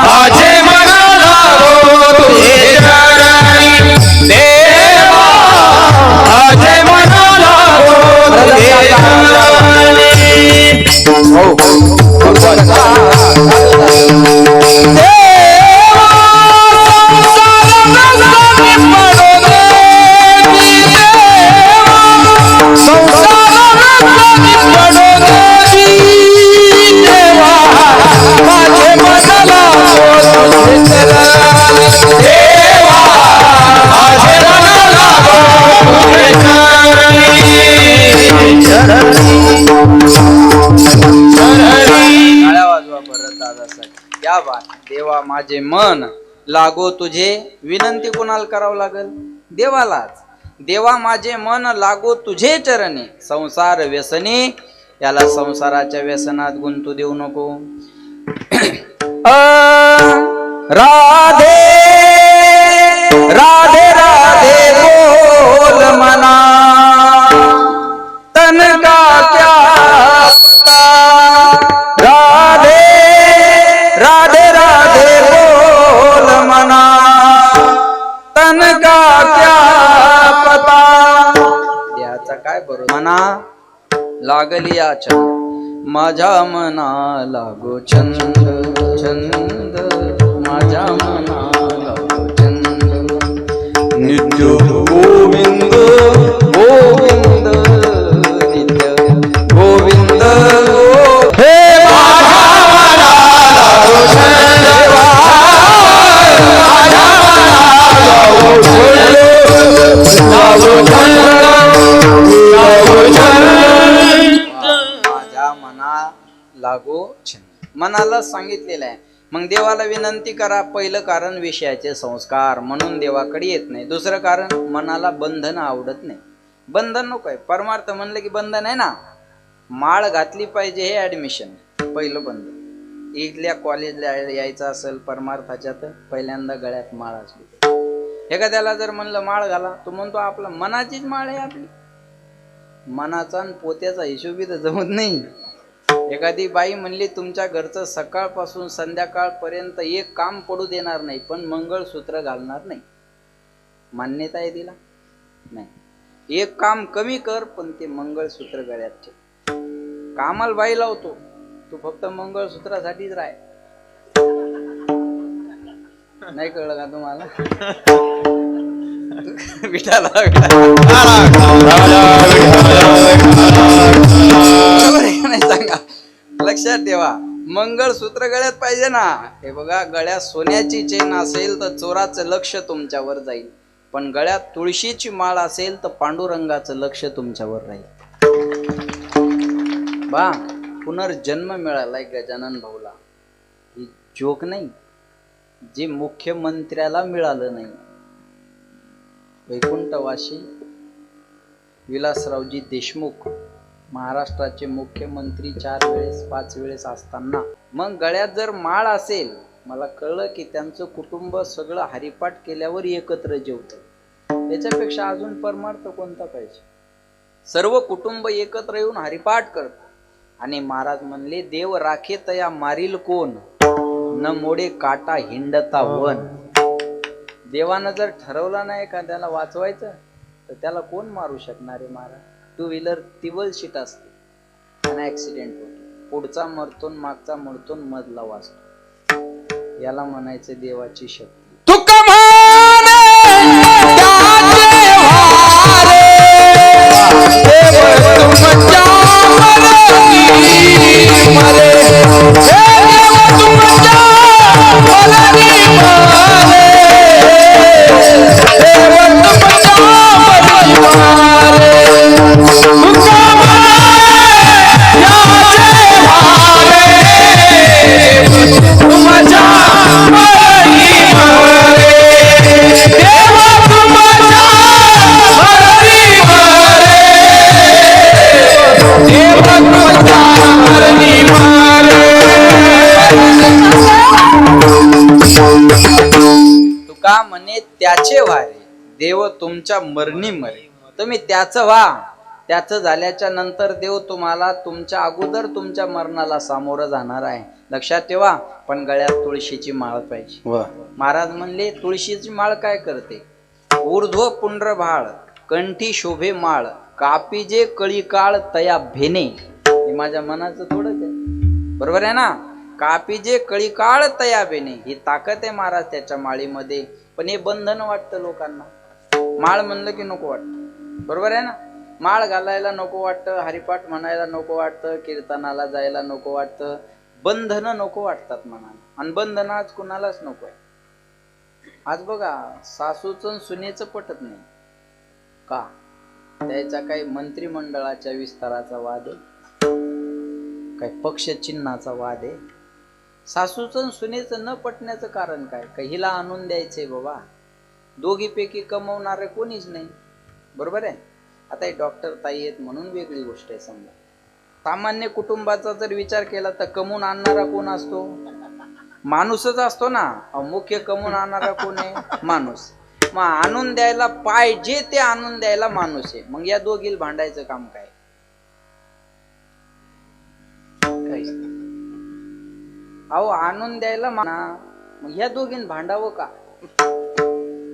माझे मन लागो तुझे चरणी. देवा माझे मन लागो तुझे चरणी. देवा माझे मन लागो तुझे. विनंती कोणाला करावं लागेल? देवालाच. देवा माझे मन लागो तुझे चरणी. संसार व्यसनी, याला संसाराच्या व्यसनात गुंतू देऊ नको. राधे राधे राधे बोल मना, तन का क्या पता. राधे राधे राधे बोल मना, तन का क्या पता. याचा काय बरोबर? मना लागली या छंद, माझ्या मना लागो छंद. छंद माझ्या मना लागो छंद. नित्य गोविंद गोविंद नित्य गोविंद. हे माझ्या मना लागो छंद. माझ्या मना लागो छंद. लागो छंद. माझ्या मना लागो छंद. मनाला सांगितलेलं आहे. मग देवाला विनंती करा. पहिलं कारण विषयाचे संस्कार, म्हणून देवाकडे येत नाही. दुसरं कारण मनाला बंधन आवडत नाही. बंधन नको आहे. परमार्थ म्हणलं की बंधन आहे ना. माळ घातली पाहिजे हे ऍडमिशन पहिलं बंधन. इथल्या कॉलेजला यायचं असेल परमार्थाच्या तर पहिल्यांदा गळ्यात माळ असली. एखाद्याला जर म्हणलं माळ घाला, तो म्हणतो आपला मनाचीच माळ आहे आपली. मनाचा आणि पोत्याचा हिशोबी तर जमत नाही. एखादी बाई म्हणली तुमच्या घरचं सकाळपासून संध्याकाळपर्यंत एक काम पडू देणार नाही, पण मंगळसूत्र घालणार नाही. मान्यता आहे तिला? नाही. एक काम कमी कर, पण ते मंगळसूत्र गळ्यात ठेव. कामाला बाई लावतो, तू फक्त मंगळसूत्रासाठीच राह. नाही कळलं का तुम्हाला? विठाला नाही सांगा. लक्षात ठेवा, मंगळसूत्र गळ्यात पाहिजे ना. हे बघा, गळ्यात सोन्याची चेन असेल तर चोराचं लक्ष तुमच्यावर जाईल, पण गळ्यात तुळशीची माळ असेल तर पांडुरंगाचं लक्ष तुमच्यावर राहील. बा, पुनर्जन्म मिळालाय गजानन भाऊला. ही जोक नाही, जे मुख्यमंत्र्याला मिळालं नाही. वैकुंठवासी विलासरावजी देशमुख महाराष्ट्राचे मुख्यमंत्री 4 वेळेस 5 वेळेस असताना मग गळ्यात जर माळ असेल, मला कळलं की त्यांचं कुटुंब सगळं हरिपाठ केल्यावर एकत्र जेवतं. त्याच्यापेक्षा अजून परमार्थ कोणता पाहिजे? सर्व कुटुंब एकत्र येऊन हरिपाठ करत. आणि महाराज म्हणले, देव राखे तया मारील कोण, न मोडे काटा हिंडता वन. देवानं जर ठरवलं नाही का त्याला वाचवायचं, तर त्याला कोण मारू शकणार आहे महाराज? 2 व्हीलर तिवल शीट असते आणि ऍक्सिडेंट होतो, पुढचा मरतो, मागचा मरतो, मधला वाचतो. याला म्हणायचं देवाची शक्ती. तुका म्हणे त्याचे वारे, देव तुमच्या मरणी मरे, देव तुमच्या मरणी मरे, देव तुमच्या मरणी मरे. तुका तुका म्हणे त्याचे वारे, देव तुमच्या मरणी मरे. तुम्ही त्याचं व्हा, त्याचं झाल्याच्या नंतर देव तुम्हाला तुमच्या अगोदर तुमच्या मरणाला सामोरं जाणार आहे. लक्षात ठेवा. पण गळ्यात तुळशीची माळ पाहिजे. महाराज म्हणले, तुळशीची माळ काय करते? ऊर्ध्व पुंड्र भाळ, कंठी शोभे माळ, कापी जे कळी काळ तया भेने. हे माझ्या मनाचं थोडंच आहे, बरोबर आहे ना? कापी जे कळी काळ तया भेने, ही ताकद आहे महाराज त्याच्या माळीमध्ये. पण हे बंधन वाटतं लोकांना. माळ म्हणलं की नको वाटतं, बरोबर आहे ना? माळ घालायला नको वाटतं, हरिपाठ म्हणायला नको वाटतं, कीर्तनाला जायला नको वाटतं, बंधन नको वाटतात मनाला. आणि बंधन आज कुणालाच नको आहे. आज बघा, सासूचं सुनेचं पटत नाही का? त्याचा काही मंत्रिमंडळाच्या विस्ताराचा वाद आहे, काही पक्ष चिन्हाचा वाद आहे. सासूचं सुनेचं न पटण्याचं कारण काय? हिला आणून द्यायचंय बाबा. दोघीपैकी कमवणारे कोणीच नाही, बरोबर आहे? आता हे डॉक्टर ताई आहेत म्हणून वेगळी गोष्ट आहे. समजा सामान्य कुटुंबाचा जर विचार केला तर कमवून आणणारा कोण असतो? माणूसच असतो ना. मुख्य कमवून आणणारा कोण आहे? माणूस. मग आणून द्यायला पाहिजे ते आणून द्यायला माणूस आहे. मग या दोघीला भांडायचं काम काय? अहो, आणून द्यायला म्हणा, मग या दोघींनी भांडावं का?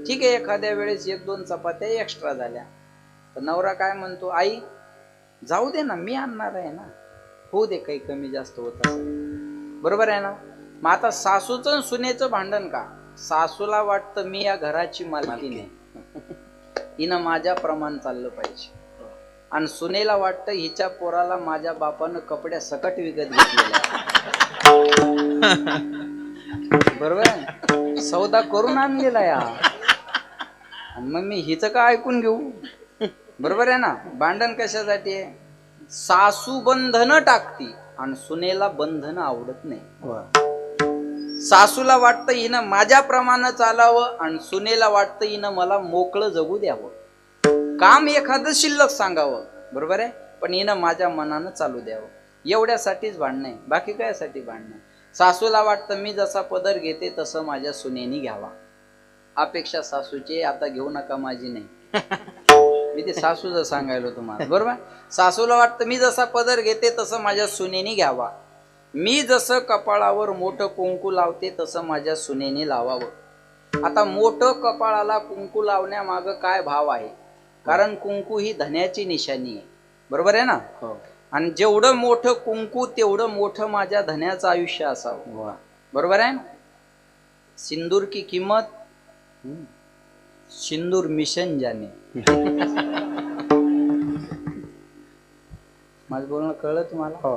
ठीक आहे, एखाद्या वेळेस 1-2 चपात्या एक्स्ट्रा झाल्या तर नवरा काय म्हणतो? आई जाऊ दे ना, मी आणणार आहे ना, होऊ दे, काही कमी जास्त होत असेल, बरोबर आहे ना? मग आता सासूचं सुनेचं भांडण का? सासूला वाटतं मी या घराची मालकीण आहे, हिनं माझ्या प्रमाण चाललं पाहिजे. आणि सुनेला वाटतं हिच्या पोराला माझ्या बापानं कपड्या सकट विकत घेतलेल्या, बरोबर आहे? सौदा करून आणलेला या. आणि मग मी हिचं का ऐकून घेऊ? बरोबर आहे ना? भांडण कशासाठी आहे? सासू बंधन टाकती आणि सुनेला बंधन आवडत नाही. सासूला वाटतं हिनं माझ्याप्रमाणे चालावं आणि सुनेला वाटतं हिनं मला मोकळं जगू द्यावं, काम एखादं शिल्लक सांगावं, बरोबर आहे? पण हिनं माझ्या मनानं चालू द्यावं. एवढ्यासाठीच भांडण आहे, बाकी कायसाठी भांडण? सासूला वाटतं मी जसा पदर घेते तसं माझ्या सुनेनी घ्यावा. अपेक्षा सासूची, आता घेऊ नका माझी नाही. मी ते सासूचं सांगायलो तुम्हाला, बरोबर? सासूला वाटतं मी जसा पदर घेते तसं माझ्या सुनेनी घ्यावा. मी जसं कपाळावर मोठं कुंकू लावते तसं माझ्या सुनेनी लावावं. आता मोठं कपाळाला कुंकू लावण्यामागं काय भाव आहे? कारण कुंकू ही धन्याची निशाणी आहे, बरोबर आहे ना? हो. आणि जेवढं मोठं कुंकू तेवढं मोठं माझ्या धन्याचं आयुष्य असावं, बरोबर आहे ना? सिंदूर की किंमत सिंदूर मिशन जाने. माझं बोलणं कळलं तुम्हाला?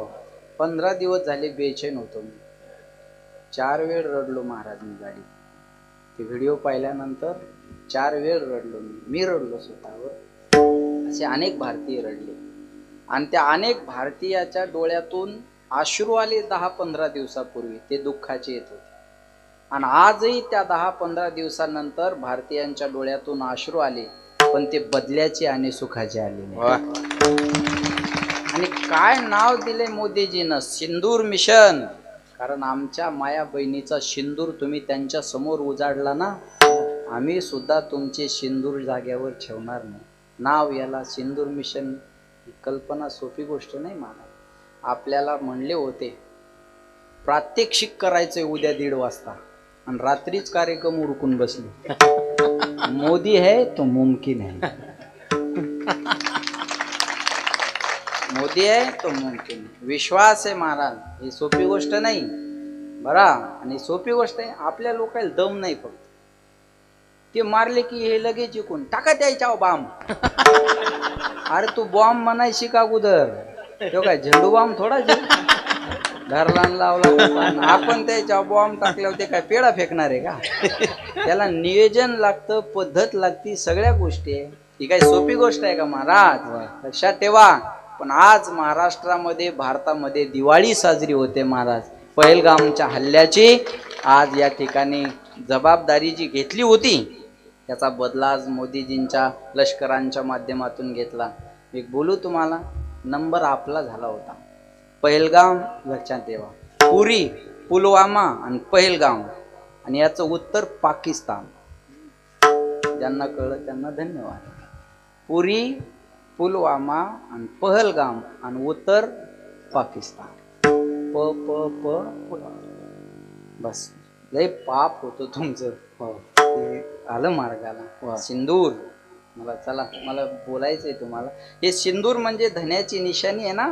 15 दिवस झाले बेचैन होतो मी. 4 वेळ रडलो महाराज मी गाडी. ते व्हिडिओ पाहिल्यानंतर 4 वेळ रडलो मी रडलो स्वतःवर. असे अनेक भारतीय रडले आणि त्या अनेक भारतीयाच्या डोळ्यातून अश्रू आले 10-15 दिवसापूर्वी. ते दुःखाचे येत होते आणि आजही त्या 10-15 दिवसानंतर भारतीयांच्या डोळ्यातून अश्रू आले, पण ते बदल्याचे आणि सुखाचे आले नाही. आणि काय नाव दिले मोदीजीनं, सिंदूर मिशन. कारण आमच्या माया बहिणीचा सिंदूर तुम्ही त्यांच्या समोर उजाडला ना, आम्ही सुद्धा तुमचे सिंदूर जाग्यावर ठेवणार नाही. नाव याला सिंदूर मिशन. ही कल्पना सोपी गोष्ट नाही मला. आपल्याला म्हणले होते प्रात्यक्षिक करायचंय उद्या 1:30 वाजता आणि रात्रीच कार्यक्रम उरकून बसले. मोदी है तो मुमकिन है, मोदी आहे तो मुमकिन. विश्वास आहे महाराज, ही सोपी गोष्ट नाही बरा. आणि सोपी गोष्ट आहे, आपल्या लोकांना दम नाही. फक्त ते मारले की हे लगेच जिंकून टाका त्याच्या बॉम्ब. अरे तू बॉम्ब म्हणायची का अगोदर? तो काय झेंडू बॉम्ब थोडा धरला लावला. आपण त्याच्या बॉम्ब टाकल्यावर ते काय पेढा फेकणार आहे का? त्याला नियोजन लागतं, पद्धत लागती, सगळ्या गोष्टी आहे. ही काही सोपी गोष्ट आहे का महाराज? लक्षात ठेवा. पण आज महाराष्ट्रामध्ये भारतामध्ये दिवाळी साजरी होते महाराज. पहलगामच्या हल्ल्याची आज या ठिकाणी जबाबदारी जी घेतली होती त्याचा बदला आज मोदीजींच्या लष्करांच्या माध्यमातून घेतला. एक बोलू तुम्हाला, नंबर आपला झाला होता. पहलगाम लक्षात ठेवा, पुरी, पुलवामा आणि पहलगाम, आणि याचं उत्तर पाकिस्तान. ज्यांना कळलं त्यांना धन्यवाद. पुरी, पुलवामा आणि पहलगाम आणि उत्तर पाकिस्तान. प प प बस. लय पाप होतं तुमचं. ते आलं मार्गाला. सिंदूर. मला बोलायचंय तुम्हाला, हे सिंदूर म्हणजे धन्याची निशाणी आहे ना.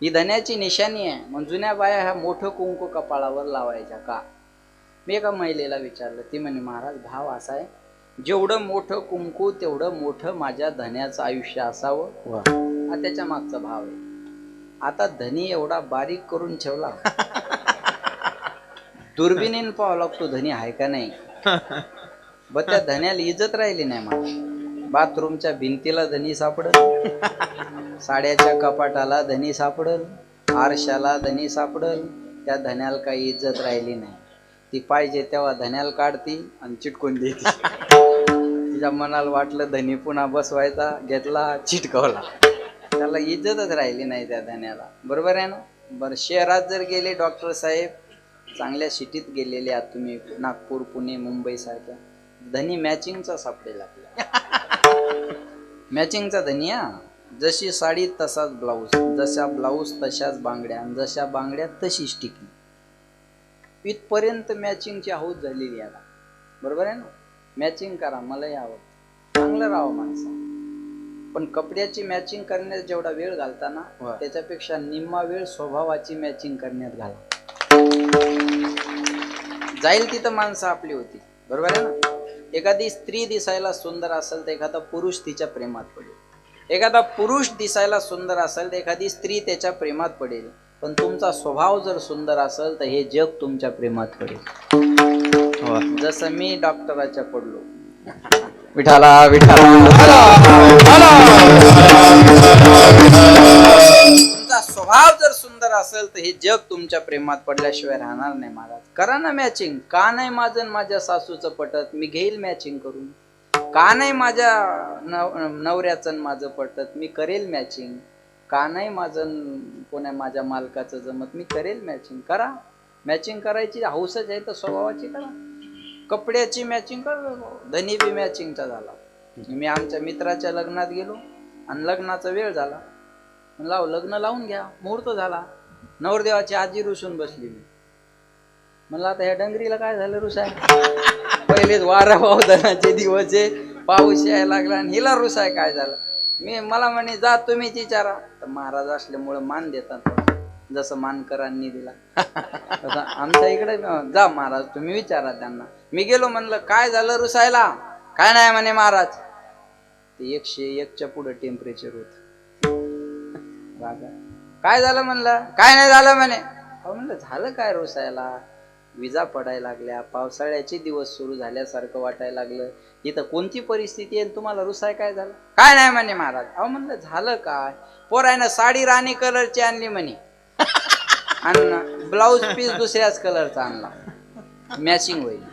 ही धन्याची निशाणी आहे. मग जुन्या बाया ह्या मोठं कुंकू कपाळावर लावायच्या का? मी एका महिलेला विचारलं. ती म्हणे महाराज भाव असा आहे, जेवढं मोठं कुंकू तेवढं मोठं माझ्या धन्याचं आयुष्य असावं. हा त्याच्या मागचा भाव आहे. आता धनी एवढा बारीक करून ठेवला, दुर्बिणीन पाहावं लागतो धनी आहे का नाही. ब त्या धन्याला इज्जत राहिली नाही. मला बाथरूमच्या भिंतीला धनी सापडल, साड्याच्या कपाटाला धनी सापडल, आरशाला धनी सापडल. त्या धन्याला काही इज्जत राहिली नाही. ती पाहिजे तेव्हा धन्याला काढती आणि चिटकून देते. तिच्या मनाला वाटलं धनी पुन्हा बसवायचा, घेतला, चिटकवला. त्याला इज्जतच राहिली नाही त्या धन्याला, बरोबर आहे ना? बरं, शहरात जर गेले डॉक्टर साहेब, चांगल्या सिटीत गेलेले आहात तुम्ही, नागपूर, पुणे, मुंबई सारख्या, धनी मॅचिंगचा सापडेल आपल्याला. मॅचिंगचा धनी. जशी साडी तसाच ब्लाऊज, जशा ब्लाऊज तशाच बांगड्या, जशा बांगड्या तशीच टिकली. इथपर्यंत मॅचिंगची हौस झालेली आहे, बरोबर आहे ना? मॅचिंग करा, मलाही आवडतं, चांगलं राहावं माणसं. पण कपड्याची मॅचिंग करण्यात जेवढा वेळ घालता ना, त्याच्यापेक्षा निम्मा वेळ स्वभावाची मॅचिंग करण्यात घाला. जाईल तिथं माणसं आपली होती, बरोबर आहे ना? एखादी स्त्री दिसायला सुंदर असेल तर एखादा पुरुष तिच्या प्रेमात पडेल. एखादा पुरुष दिसायला सुंदर असेल तर एखादी स्त्री त्याच्या प्रेमात पडेल. पण तुमचा स्वभाव जर सुंदर असेल तर हे जग तुमच्या प्रेमात पडेल. जसं मी डॉक्टराच्या पडलो. विठाला विठाला. तुमचा स्वभाव जर सुंदर असेल तर हे जग तुमच्या प्रेमात पडल्याशिवाय राहणार नाही महाराज. करा ना मॅचिंग. का नाही माझं माझ्या सासूचं पटत, मी घेईल मॅचिंग करून. का नाही माझ्या नवऱ्याचं माझं पटत, मी करेल मॅचिंग. का नाही माझं कोणा माझ्या मालकाचं जमत, मी करेल मॅचिंग. करा. मॅचिंग करायची हौसच आहे तर स्वभावाची करा. कपड्याची मॅचिंग कर. धनी बी मॅचिंगचा झाला. मी आमच्या मित्राच्या लग्नात गेलो आणि लग्नाचा वेळ झाला. म्हणलं लग्न लावून घ्या, मुहूर्त झाला. नवरदेवाची आजी रुसून बसली. मी म्हणलं आता ह्या डंगरीला काय झालं रुसाय? पहिलेच वारा वावदानाचे दिवस आहे, पाऊस यायला लागला आणि हिला रुसाय काय झालं. मला म्हणे जा तुम्हीच विचारा. तर महाराज असल्यामुळे मान देतात, जसं मानकरांनी दिला तसं आमच्या इकडे जा महाराज तुम्ही विचारा त्यांना. मी गेलो, म्हणलं काय झालं रुसायला. काय नाही म्हणे महाराज, ते 101च्या पुढे टेम्परेचर होत. काय झालं म्हणलं, काय नाही झालं म्हणे. म्हणलं झालं काय रुसायला, विजा पडायला लागल्या, पावसाळ्याचे दिवस सुरू झाल्यासारखं वाटायला लागलं, इथं कोणती परिस्थिती आहे तुम्हाला रुसाय काय झालं. काय नाही म्हणे महाराज. म्हणलं झालं काय, पोरायनं साडी राणी कलरची आणली म्हणे आणि ब्लाऊज पीस दुसऱ्याच कलरचा आणला, मॅचिंग होईल.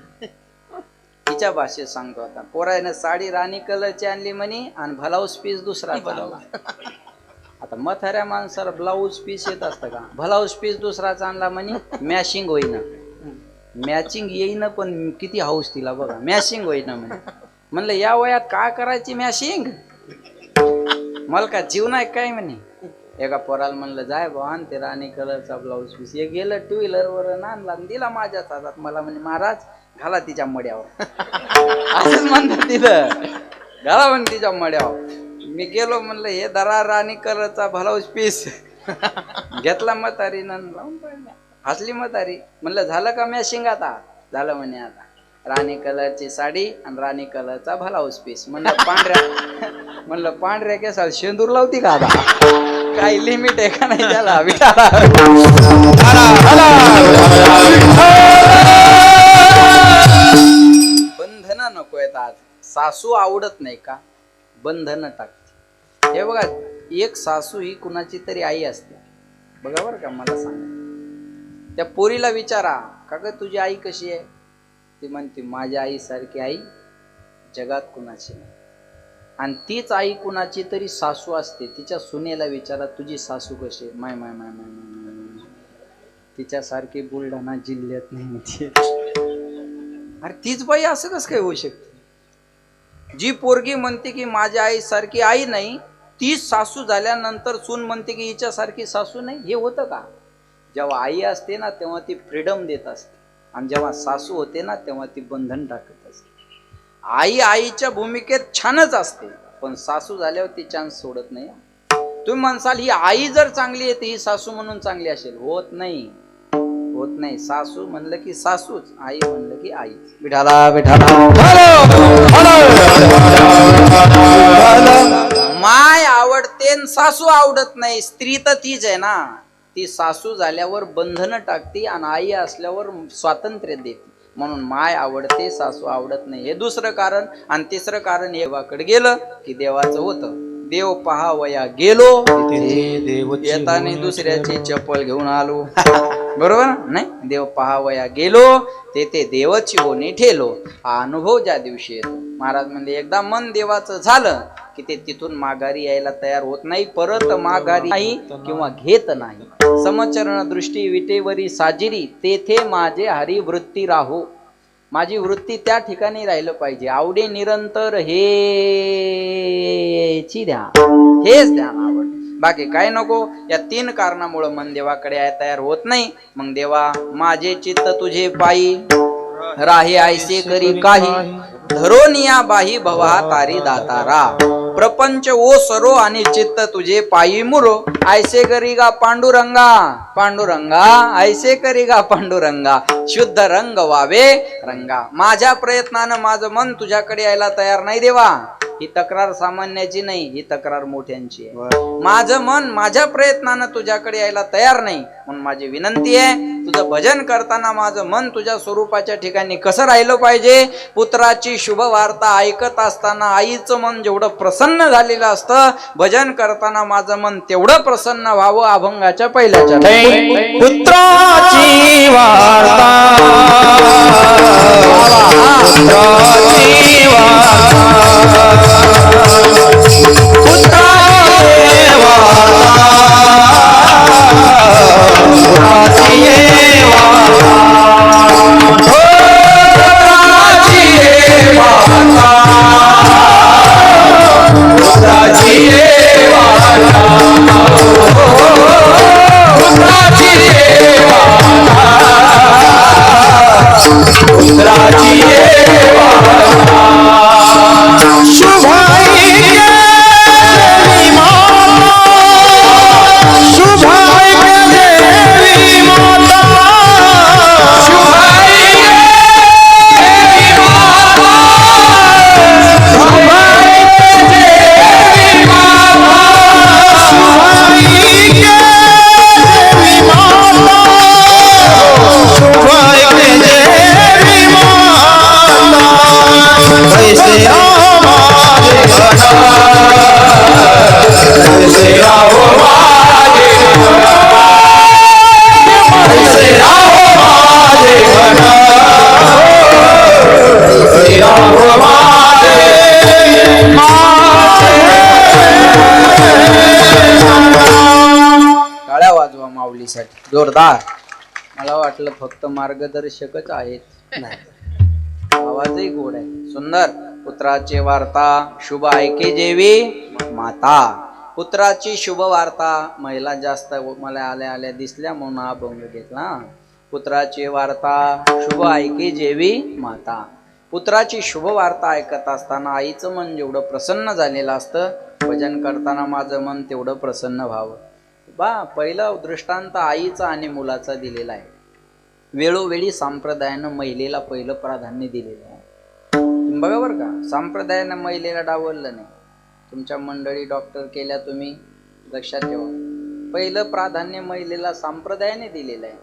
तिच्या भाषेत सांगतो आता, पोरायनं साडी राणी कलरची आणली म्हणे आणि ब्लाऊज पीस दुसरा आणला. आता म्हाताऱ्या माणसाला ब्लाऊज पीस येत असतं का, ब्लाऊज पीस दुसराच आणला म्हणे, मॅचिंग होईना. मॅचिंग येईन पण किती हाऊस तिला बघा, मॅचिंग होईना म्हणे. म्हणलं या वयात काय करायची मॅचिंग, मला का जीव नाही काय म्हणे. एका पोराला म्हणलं जाय भान ते राणी कलरचा ब्लाऊज पीस. हे गेलं 2 व्हीलरवर आणला दिला माझ्याच हातात. मला म्हणे महाराज घाला तिच्या मड्यावर असंच म्हणतात तिथं, घाला म्हणे तिच्या मड्यावर. मी गेलो, म्हणलं हे दरा राणी कलरचा ब्लाऊज पीस घेतला म्हातारीनं, लावून पाहिजे. हसली म्हातारी. म्हणलं झालं का मॅचिंग आता. झालं म्हणे आता राणी कलरची साडी आणि राणी कलरचा ब्लाऊज पीस. म्हणलं पांढऱ्या केसाला शेंदूर लावती का आता, काही लिमिट आहे का नाही त्याला. बंधन नको आहेत आज. सासू आवडत नाही का, बंधन टाकते. हे बघा, एक सासू ही कुणाची तरी आई असते बघा बरं का. मला सांगा, त्या पोरीला विचारा का ग तुझी आई कशी आहे. ती म्हणते माझ्या आई सारखी आई जगात कुणाची नाही. आणि तीच आई कुणाची तरी सासू असते. तिच्या सुनेला विचारा तुझी सासू कशी आहे. माय माय माय माय माय तिच्यासारखी बुलढाणा जिल्ह्यात नाही. अरे तीच बाई असं कसं काय होऊ शकते. जी पोरगी म्हणते की माझ्या आई सारखी आई नाही, तीच सासू झाल्यानंतर सून म्हणते की हिच्यासारखी सासू नाही. हे होतं का. जेव्हा आई असते ना तेव्हा ती फ्रीडम देत असते, आणि जेव्हा सासू होते ना तेव्हा ती बंधन टाकत असते. आई आईच्या भूमिकेत छानच असते, पण सासू झाल्यावर ती चान्स सोडत नाही. तुम्ही म्हणसाल ही आई जर चांगली आहे ही सासू म्हणून चांगली असेल. होत नाही, होत नाही. सासू म्हणलं की सासूच, आई म्हणलं की आई. विठाला विठाला. माय आवडते सासू आवडत नाही. स्त्री तर तीच आहे ना. ती सासू झाल्यावर बंधन टाकते आणि आई असल्यावर स्वातंत्र्य देते. म्हणून माय आवडते, सासू आवडत नाही. हे दुसरं कारण. आणि तिसरं कारण, देवाकडे गेलं की देवाचं होतं. देव पहावया गेलो, येताना दुसऱ्याची चप्पल घेऊन आलो. बरोबर नाही. देव पहावया गेलो, तेथे देवाची होणे ठेलो. हा अनुभव ज्या दिवशी येतो. महाराज म्हणजे एकदा मन देवाचं झालं की ते तिथून माघारी यायला तयार होत नाही, परत माघारी नाही किंवा घेत नाही. समचरण दृष्टी विटेवरी साजिरी, तेथे माझे हरी वृत्ती राहो. माझी वृत्ती त्या ठिकाणी राहिलं पाहिजे. आवडे निरंतर हेची ध्यान, हेच ध्यान आवड, बाकी काय नको. या 3 कारणामुळे मन देवाकडे यायला तयार होत नाही. मग देवा माझे चित्त तुझे पायी राही ऐसे करी काही, धरोनिया बाही भवा तारी दातारा. प्रपंच ओ सरो आणि चित्त तुझे पायी मुरो. ऐसे करी गा पांडुरंगा, पांडुरंगा ऐसे करी गा पांडुरंगा. शुद्ध रंग वावे रंगा. माझ्या प्रयत्नानं माझं मन तुझ्याकडे यायला तयार नाही देवा. ही तक्रार सामान्याची नाही, ही तक्रार मोठ्यांची आहे. माझं मन माझ्या प्रयत्नानं तुझ्याकडे यायला तयार नाही. म्हणून माझी विनंती आहे, तुझं भजन करताना माझं मन तुझ्या स्वरूपाच्या ठिकाणी कसं राहिलं पाहिजे. पुत्राची शुभ वार्ता ऐकत असताना आईचं मन जेवढं प्रसन्न झालेलं असतं, भजन करताना माझं मन तेवढं प्रसन्न व्हावं. अभंगाच्या पहिल्याच्या पुत्राची वार्ता, पुत्राची वार्ता जोरदार. मला वाटलं फक्त मार्गदर्शकच आहेत. नाही, आवाजही गोड आहे, सुंदर. पुत्राची वार्ता शुभ ऐके जेवी माता. पुत्राची शुभ वार्ता. महिला जास्त मला आल्या आल्या दिसल्या म्हणून हा अभंग घेतला. पुत्राची वार्ता शुभ ऐके जेवी माता. पुत्राची शुभ वार्ता ऐकत असताना आईचं मन जेवढं प्रसन्न झालेलं असतं, भजन करताना माझं मन तेवढं प्रसन्न व्हावं. पहिलं दृष्टांत आईचा आणि मुलाचा दिलेला आहे. वेळोवेळी संप्रदायानं महिलेला पहिलं प्राधान्य दिलेलं आहे. बघा बरं का, संप्रदायानं महिलेला डावललं नाही. तुमच्या मंडळी डॉक्टर केल्या, तुम्ही लक्षात ठेवा, पहिलं प्राधान्य महिलेला संप्रदायाने दिलेलं आहे.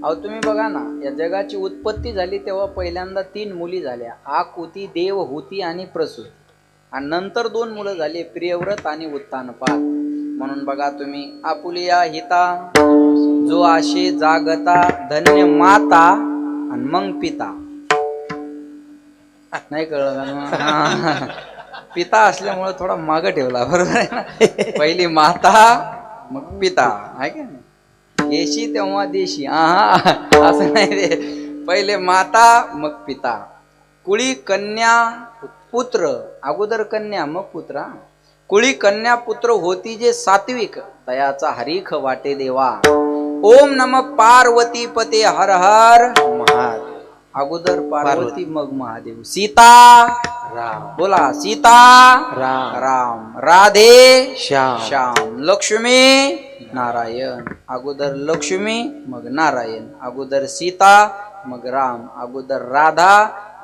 अहो तुम्ही बघा ना, या जगाची उत्पत्ती झाली तेव्हा पहिल्यांदा 3 मुली झाल्या. आकुती, देवहूती आणि प्रसूती. आणि नंतर 2 मुलं झाली, प्रियव्रत आणि उत्तानपाद. म्हणून बघा तुम्ही, आपुलिया हिता जो आशे जागता, धन्य माता आणि मग पिता. नाही कळलं का? पिता असल्यामुळे थोडा मागं ठेवला, बरोबर आहे ना. पहिली माता मग पिता, आहे का नाही. देशी तेव्हा देशी, असं नाही रे. पहिले माता मग पिता. कुळी कन्या पुत्र, अगोदर कन्या मग पुत्र. कुळी कन्या पुत्र होती जे सात्विक, तयाचा हरीख वाटे देवा. ओम नम पार्वती पते हर हर महादेव. अगोदर पार्वती मग महादेव. सीता राम, बोला सीता राम, राम राधे श्याम, श्याम लक्ष्मी नारायण. अगोदर लक्ष्मी मग नारायण. अगोदर सीता मग राम. अगोदर राधा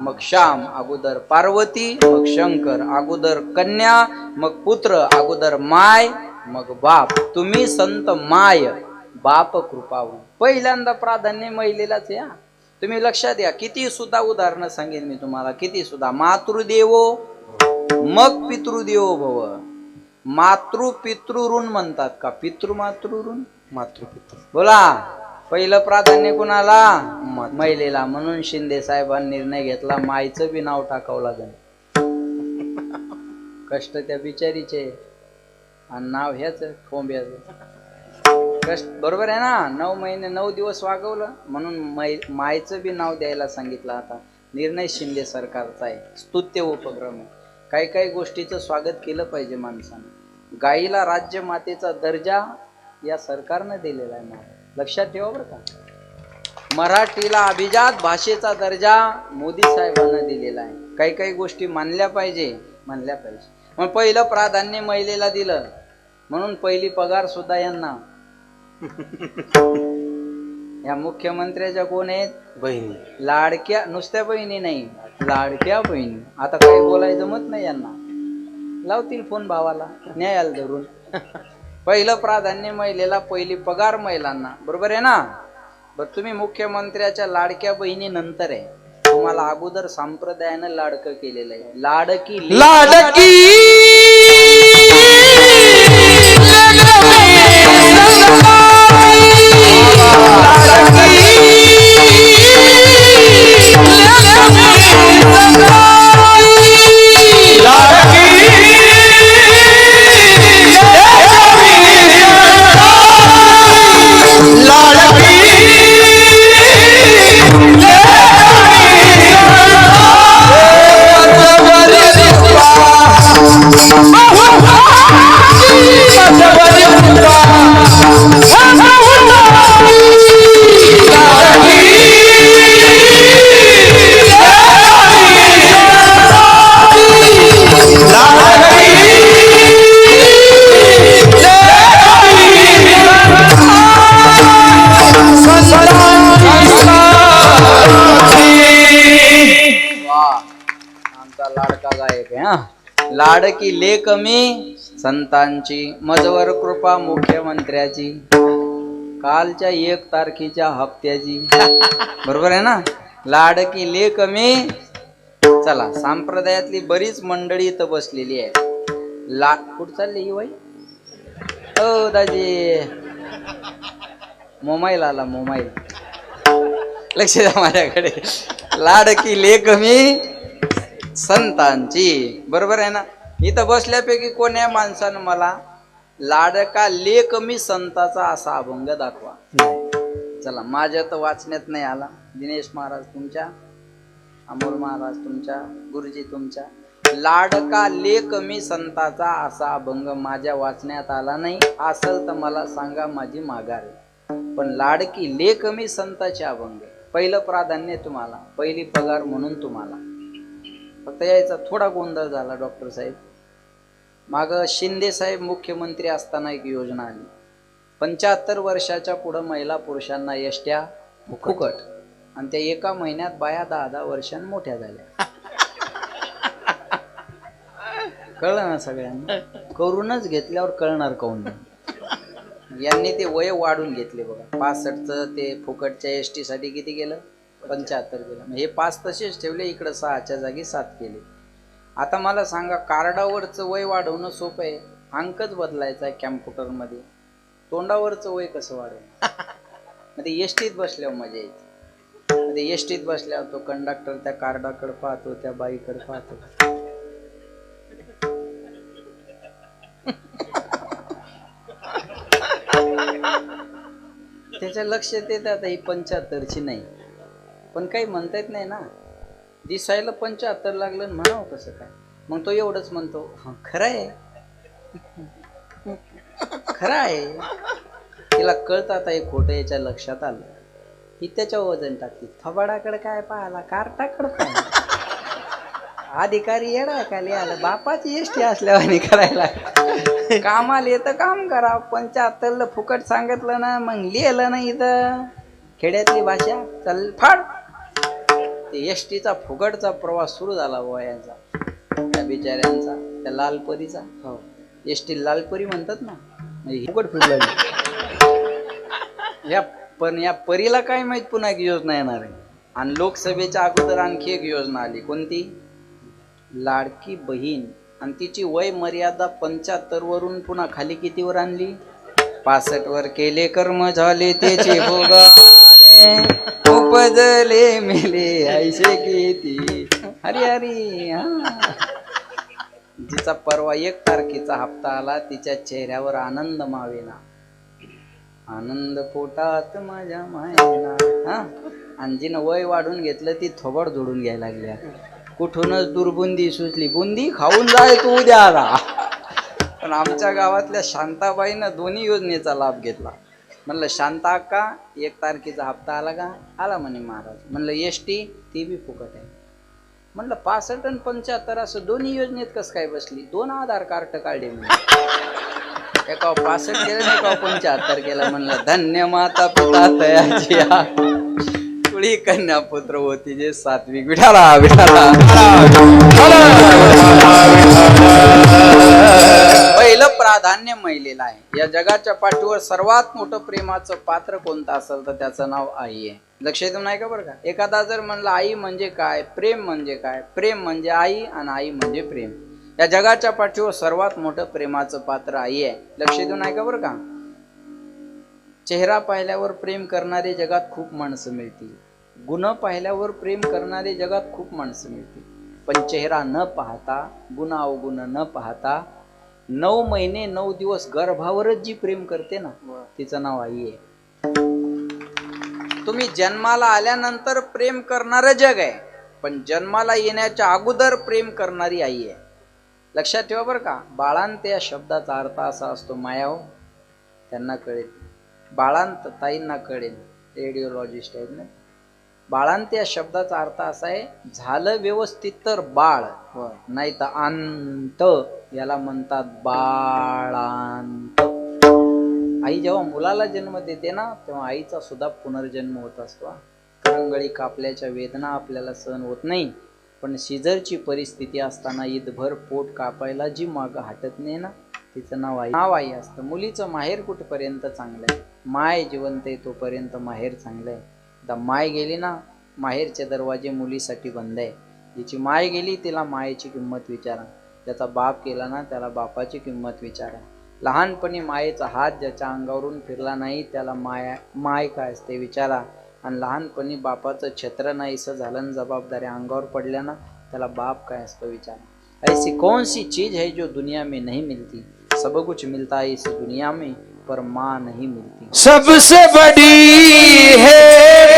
मग श्याम. अगोदर पार्वती मग शंकर. अगोदर कन्या मग पुत्र. अगोदर माय मग बाप. तुम्ही संत माय बाप कृपावू. पहिल्यांदा प्राधान्य महिलेलाच या. तुम्ही लक्षात घ्या, किती सुद्धा उदाहरणं सांगेन मी तुम्हाला, किती सुद्धा. मातृदेवो मग पितृदेवो भव. मातृ पितृ ऋण म्हणतात का? पितृ मातृ ऋण, मातृपितृ. बोला, पहिलं प्राधान्य कुणाला? महिलेला. म्हणून शिंदे साहेबांनी निर्णय घेतला, मायचं बी नाव टाकावं लागेल. कष्ट त्या बिचारीचे आणि नाव ह्याच खोंब्याचं. कष्ट, बरोबर आहे ना. 9 महिने 9 दिवस वागवलं म्हणून मायचं बी नाव द्यायला सांगितलं. आता निर्णय शिंदे सरकारचा आहे, स्तुत्य उपक्रम आहे. काही काही गोष्टीचं स्वागत केलं पाहिजे माणसानं. गाईला राज्य मातेचा दर्जा या सरकारनं दिलेला आहे. लक्षात ठेवा बरं का. मराठीला अभिजात भाषेचा दर्जा मोदी साहेबांना दिलेला आहे. काही काही गोष्टी मानल्या पाहिजे, मानल्या पाहिजे. मग पहिलं प्राधान्य महिलेला दिलं म्हणून पहिली पगार सुद्धा यांना. या मुख्यमंत्र्याच्या कोण आहेत? बहिणी. लाडक्या, नुसत्या बहिणी नाही, लाडक्या बहिणी. आता काही बोलायचं जमत नाही यांना. लावतील फोन भावाला, न्यायाला धरून. पहिलं प्राधान्य महिलेला, पहिली पगार महिलांना, बरोबर आहे ना. बरं, तुम्ही मुख्यमंत्र्याच्या लाडक्या बहिणी नंतर आहे. तुम्हाला अगोदर संप्रदायानं लाडकं केलेलं आहे. लाडकी लाडकी लाडकी लेक मी संतांची, मजवर कृपा मुख्यमंत्र्याची, कालच्या 1 तारखेच्या हप्त्याची. बरोबर आहे ना. लाडकी लेक मी. चला, संप्रदायातली बरीच मंडळी इथं बसलेली आहे. कुठं चालली ही बाई? ओ दाजी, मोबाईल आला, मोबाईल. लक्ष द्या माझ्याकडे. लाडकी लेक मी संतांची, बरोबर आहे ना. इथं बसल्यापैकी कोण्या माणसानं मला लाडका लेक मी संताचा असा अभंग दाखवा. चला माझ्या तर वाचण्यात नाही आला. दिनेश महाराज तुमच्या, अमोल महाराज तुमच्या, गुरुजी तुमच्या. लाडका लेक मी संताचा असा अभंग माझ्या वाचण्यात आला नाही. असेल तर मला सांगा, माझी माघार आहे. पण लाडकी लेक मी संताचे अभंग पहिलं प्राधान्य तुम्हाला, पहिली पगार म्हणून तुम्हाला. फक्त यायचा थोडा गोंधळ झाला डॉक्टर साहेब. माग शिंदे साहेब मुख्यमंत्री असताना एक योजना आली, 75 वर्षाच्या पुढे महिला पुरुषांना एसट्या फुकट. आणि त्या एका महिन्यात बाया 10-10 वर्षांनी मोठ्या झाल्या. कळलं ना सगळ्यांना? करूनच घेतल्यावर कळणार काऊन. यांनी ते वय वाढून घेतले बघा. 65चं ते फुकटच्या एसटी साठी किती गेलं? 75 गेलं. हे 5 तसेच ठेवले, इकडे 6च्या जागी 7 केले. आता मला सांगा, कार्डावरचं वय वाढवणं सोपं आहे, अंकच बदलायचा आहे कॅम्प्युटर मध्ये. तोंडावरचं वय कसं वाढवणं? ते एसटीत बसल्यावर मजा यायची. ते एसटीत बसल्यावर तो कंडक्टर त्या कार्डाकडे पाहतो, त्या बाईकडे पाहतो. त्याच्या लक्षात येत आता ही 75ची नाही, पण काही म्हणता येत नाही ना. दिसायला 75 लागलं म्हणावं कसं काय? मग तो एवढंच म्हणतो, खरं आहे, खरं आहे. तिला कळत आता हे खोटं, याच्या लक्षात आलं. ही त्याच्या वजन टाकते. थबाडाकडे काय पाहायला, कार्टाकडे पाहायला. अधिकारी येडा खाली आलं, बापाची एसटी असल्यावानी करायला. कामाला येतं काम करा. 75ला फुकट सांगितलं ना, मग लिहिलं नाही इथं खेड्यातली भाषा, चल फाड. ते एसटीचा फुकटचा प्रवास सुरू झाला वयाचा त्या बिचाऱ्यांचा, त्या लालपरीचा. हो, एसटी लालपरी म्हणतात ना, फुकट फिरू लागली. पण या परीला काय माहित पुन्हा एक योजना येणार आहे. आणि लोकसभेच्या अगोदर आणखी एक योजना आली. कोणती? लाडकी बहीण. आणि तिची वय मर्यादा 75 वरून पुन्हा खाली कितीवर आणली? 65 वर केले कर्म झाले त्याचे भोगाले, उपजले मेले ऐसे किती. हरी हरी. जिचा परवा 1 तारखेचा हप्ता आला, तिच्या चेहऱ्यावर आनंद मावेना. आनंद पोटात माझ्या मायना. आणि जिनं वय वाढून घेतलं ती थोबड जोडून घ्यायला लागल्या. कुठूनच दुर्बुंदी सुचली, बुंदी खाऊन जाय तू उद्या आला. पण आमच्या गावातल्या शांताबाईनं दोन्ही योजनेचा लाभ घेतला. म्हणलं शांता अक्का, 1 तारखेचा हप्ता आला का? आला म्हणे महाराज. म्हणलं एसटी ती बी फुकट आहे. म्हणलं 65 आणि 75 असं दोन्ही योजनेत कसं काय बसली? 2 आधार कार्ड काढले म्हणजे. एका 65 केलं, एका 75 केलं. म्हणलं धन्य माता पिता तयाची तुळी कन्या पुत्र होती जे सात्विक. विठाला विठाला. पहिलं प्राधान्य महिलेला आहे. या जगाच्या पाठीवर सर्वात मोठं प्रेमाचं पात्र कोणतं असेल तर त्याचं नाव आई आहे. लक्ष देऊन नाही का बरं का? एखादा जर म्हणलं आई म्हणजे काय, प्रेम म्हणजे काय, प्रेम म्हणजे आई आणि आई म्हणजे प्रेम. या जगाच्या पाठीवर सर्वात मोठं प्रेमाचं पात्र आई आहे. लक्ष देऊन नाही का बरं का? चेहरा पाहिल्यावर प्रेम करणारे जगात खूप माणसं मिळतील, गुण पाहिल्यावर प्रेम करणारे जगात खूप माणसं मिळतील. पण चेहरा न पाहता, गुण अवगुण न पाहता 9 महिने 9 दिवस गर्भावरच जी प्रेम करते ना, तिचं नाव आई आहे. तुम्ही जन्माला आल्यानंतर प्रेम करणारं जग आहे, पण जन्माला येण्याच्या अगोदर प्रेम करणारी आई आहे. लक्षात ठेवा बरं का? बाळांत या शब्दाचा अर्थ असा असतो, मायाव त्यांना कळेल. बाळांत ताईंना कळेल, रेडिओलॉजिस्ट आहेत ना. बाळांत या शब्दाचा अर्थ असा आहे, झालं व्यवस्थित तर बाळ, नाही तर अंत. याला म्हणतात बाळांत. आई जेव्हा मुलाला जन्म देते ना, तेव्हा आईचा सुद्धा पुनर्जन्म होत असतो. करंगळी कापल्याच्या वेदना आपल्याला सहन होत नाही, पण सीझरची परिस्थिती असताना ईदभर पोट कापायला जी माग हटत नाही ना, तिचं नाव आई असतं. मुलीचं माहेर कुठपर्यंत चांगलं आहे? माय जिवंत आहे तोपर्यंत माहेर चांगलं आहे. आता माय गेली ना, माहेरचे दरवाजे मुलीसाठी बंद आहे. जिची माय गेली तिला मायेची किंमत विचारा, ज्याचा बाप गेला ना त्याला बापाची किंमत विचारा. लहानपणी मायेचा हात ज्याच्या अंगावरून फिरला नाही त्याला माय काय असते विचारा. आणि लहानपणी बापाचं छत्र नाहीसं झालं, जबाबदाऱ्या अंगावर पडल्या ना, त्याला बाप काय असतं विचारा. ऐसी कौन सी चीज है जो दुनिया में नहीं मिलती, सब कुछ मिलता है इस दुनिया में, पर माँ नहीं मिलती। सबसे बड़ी है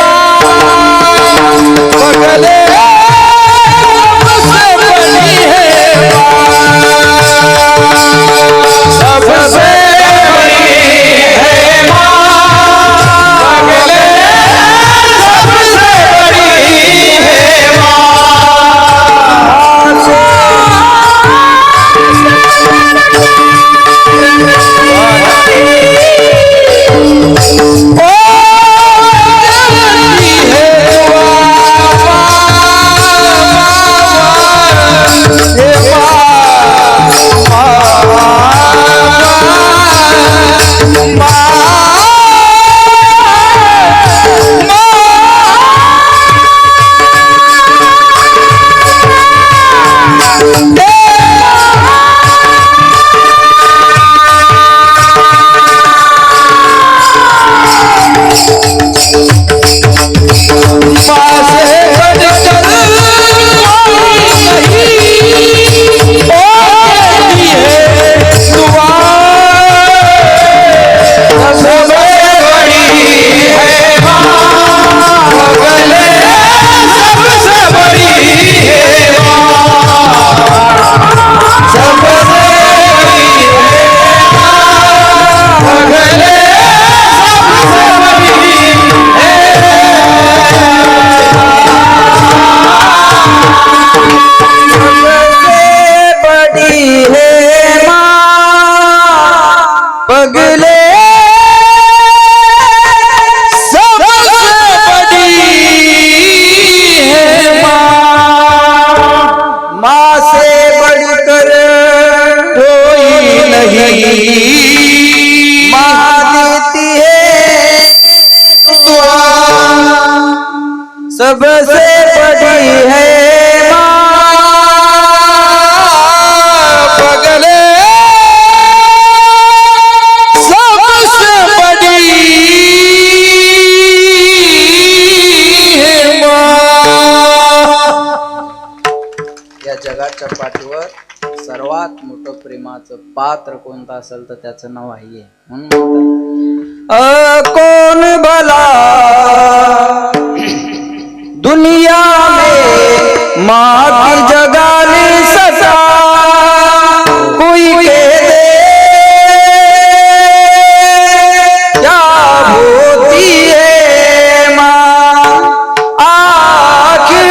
माँ पगले, सबसे बड़ी है माँ, सबसे बड़ी है माँ पगले, सबसे बड़ी है सबसे बड़ी है माँ पगले, सबसे बड़ी है माँ। या जगाच्या पाठीवर सर्वात मोठं प्रेमाचं पात्र कोणतं असेल तर त्याचं नाव आई आहे. म्हणून म्हणतात कौन भला दुनिया में माँ की जगह नहीं सका कोई के दे क्या होती है माँ आखिर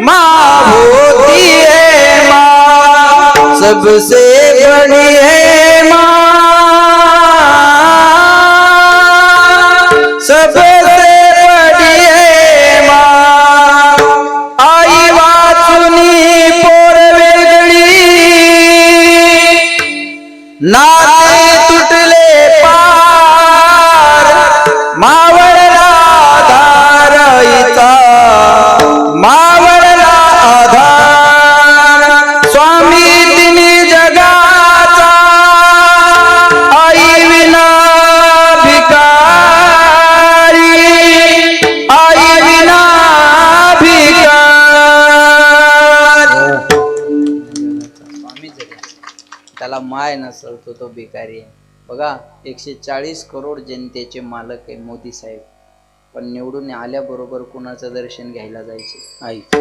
माँ होती है माँ सबसे बड़ी है माँ सबसे नाते तुटले पार मावळला आधार इचा मावळला आधार स्वामी तिने जगाचा आई विना भिकारी आई विना भिकारी स्वामी त्याला माय नसल तो भिकारी आहे. बघा 140 करोड जनतेचे मालक आहे मोदी साहेब, पण निवडून आल्याबरोबर कुणाचं दर्शन घ्यायला जायचे आईच.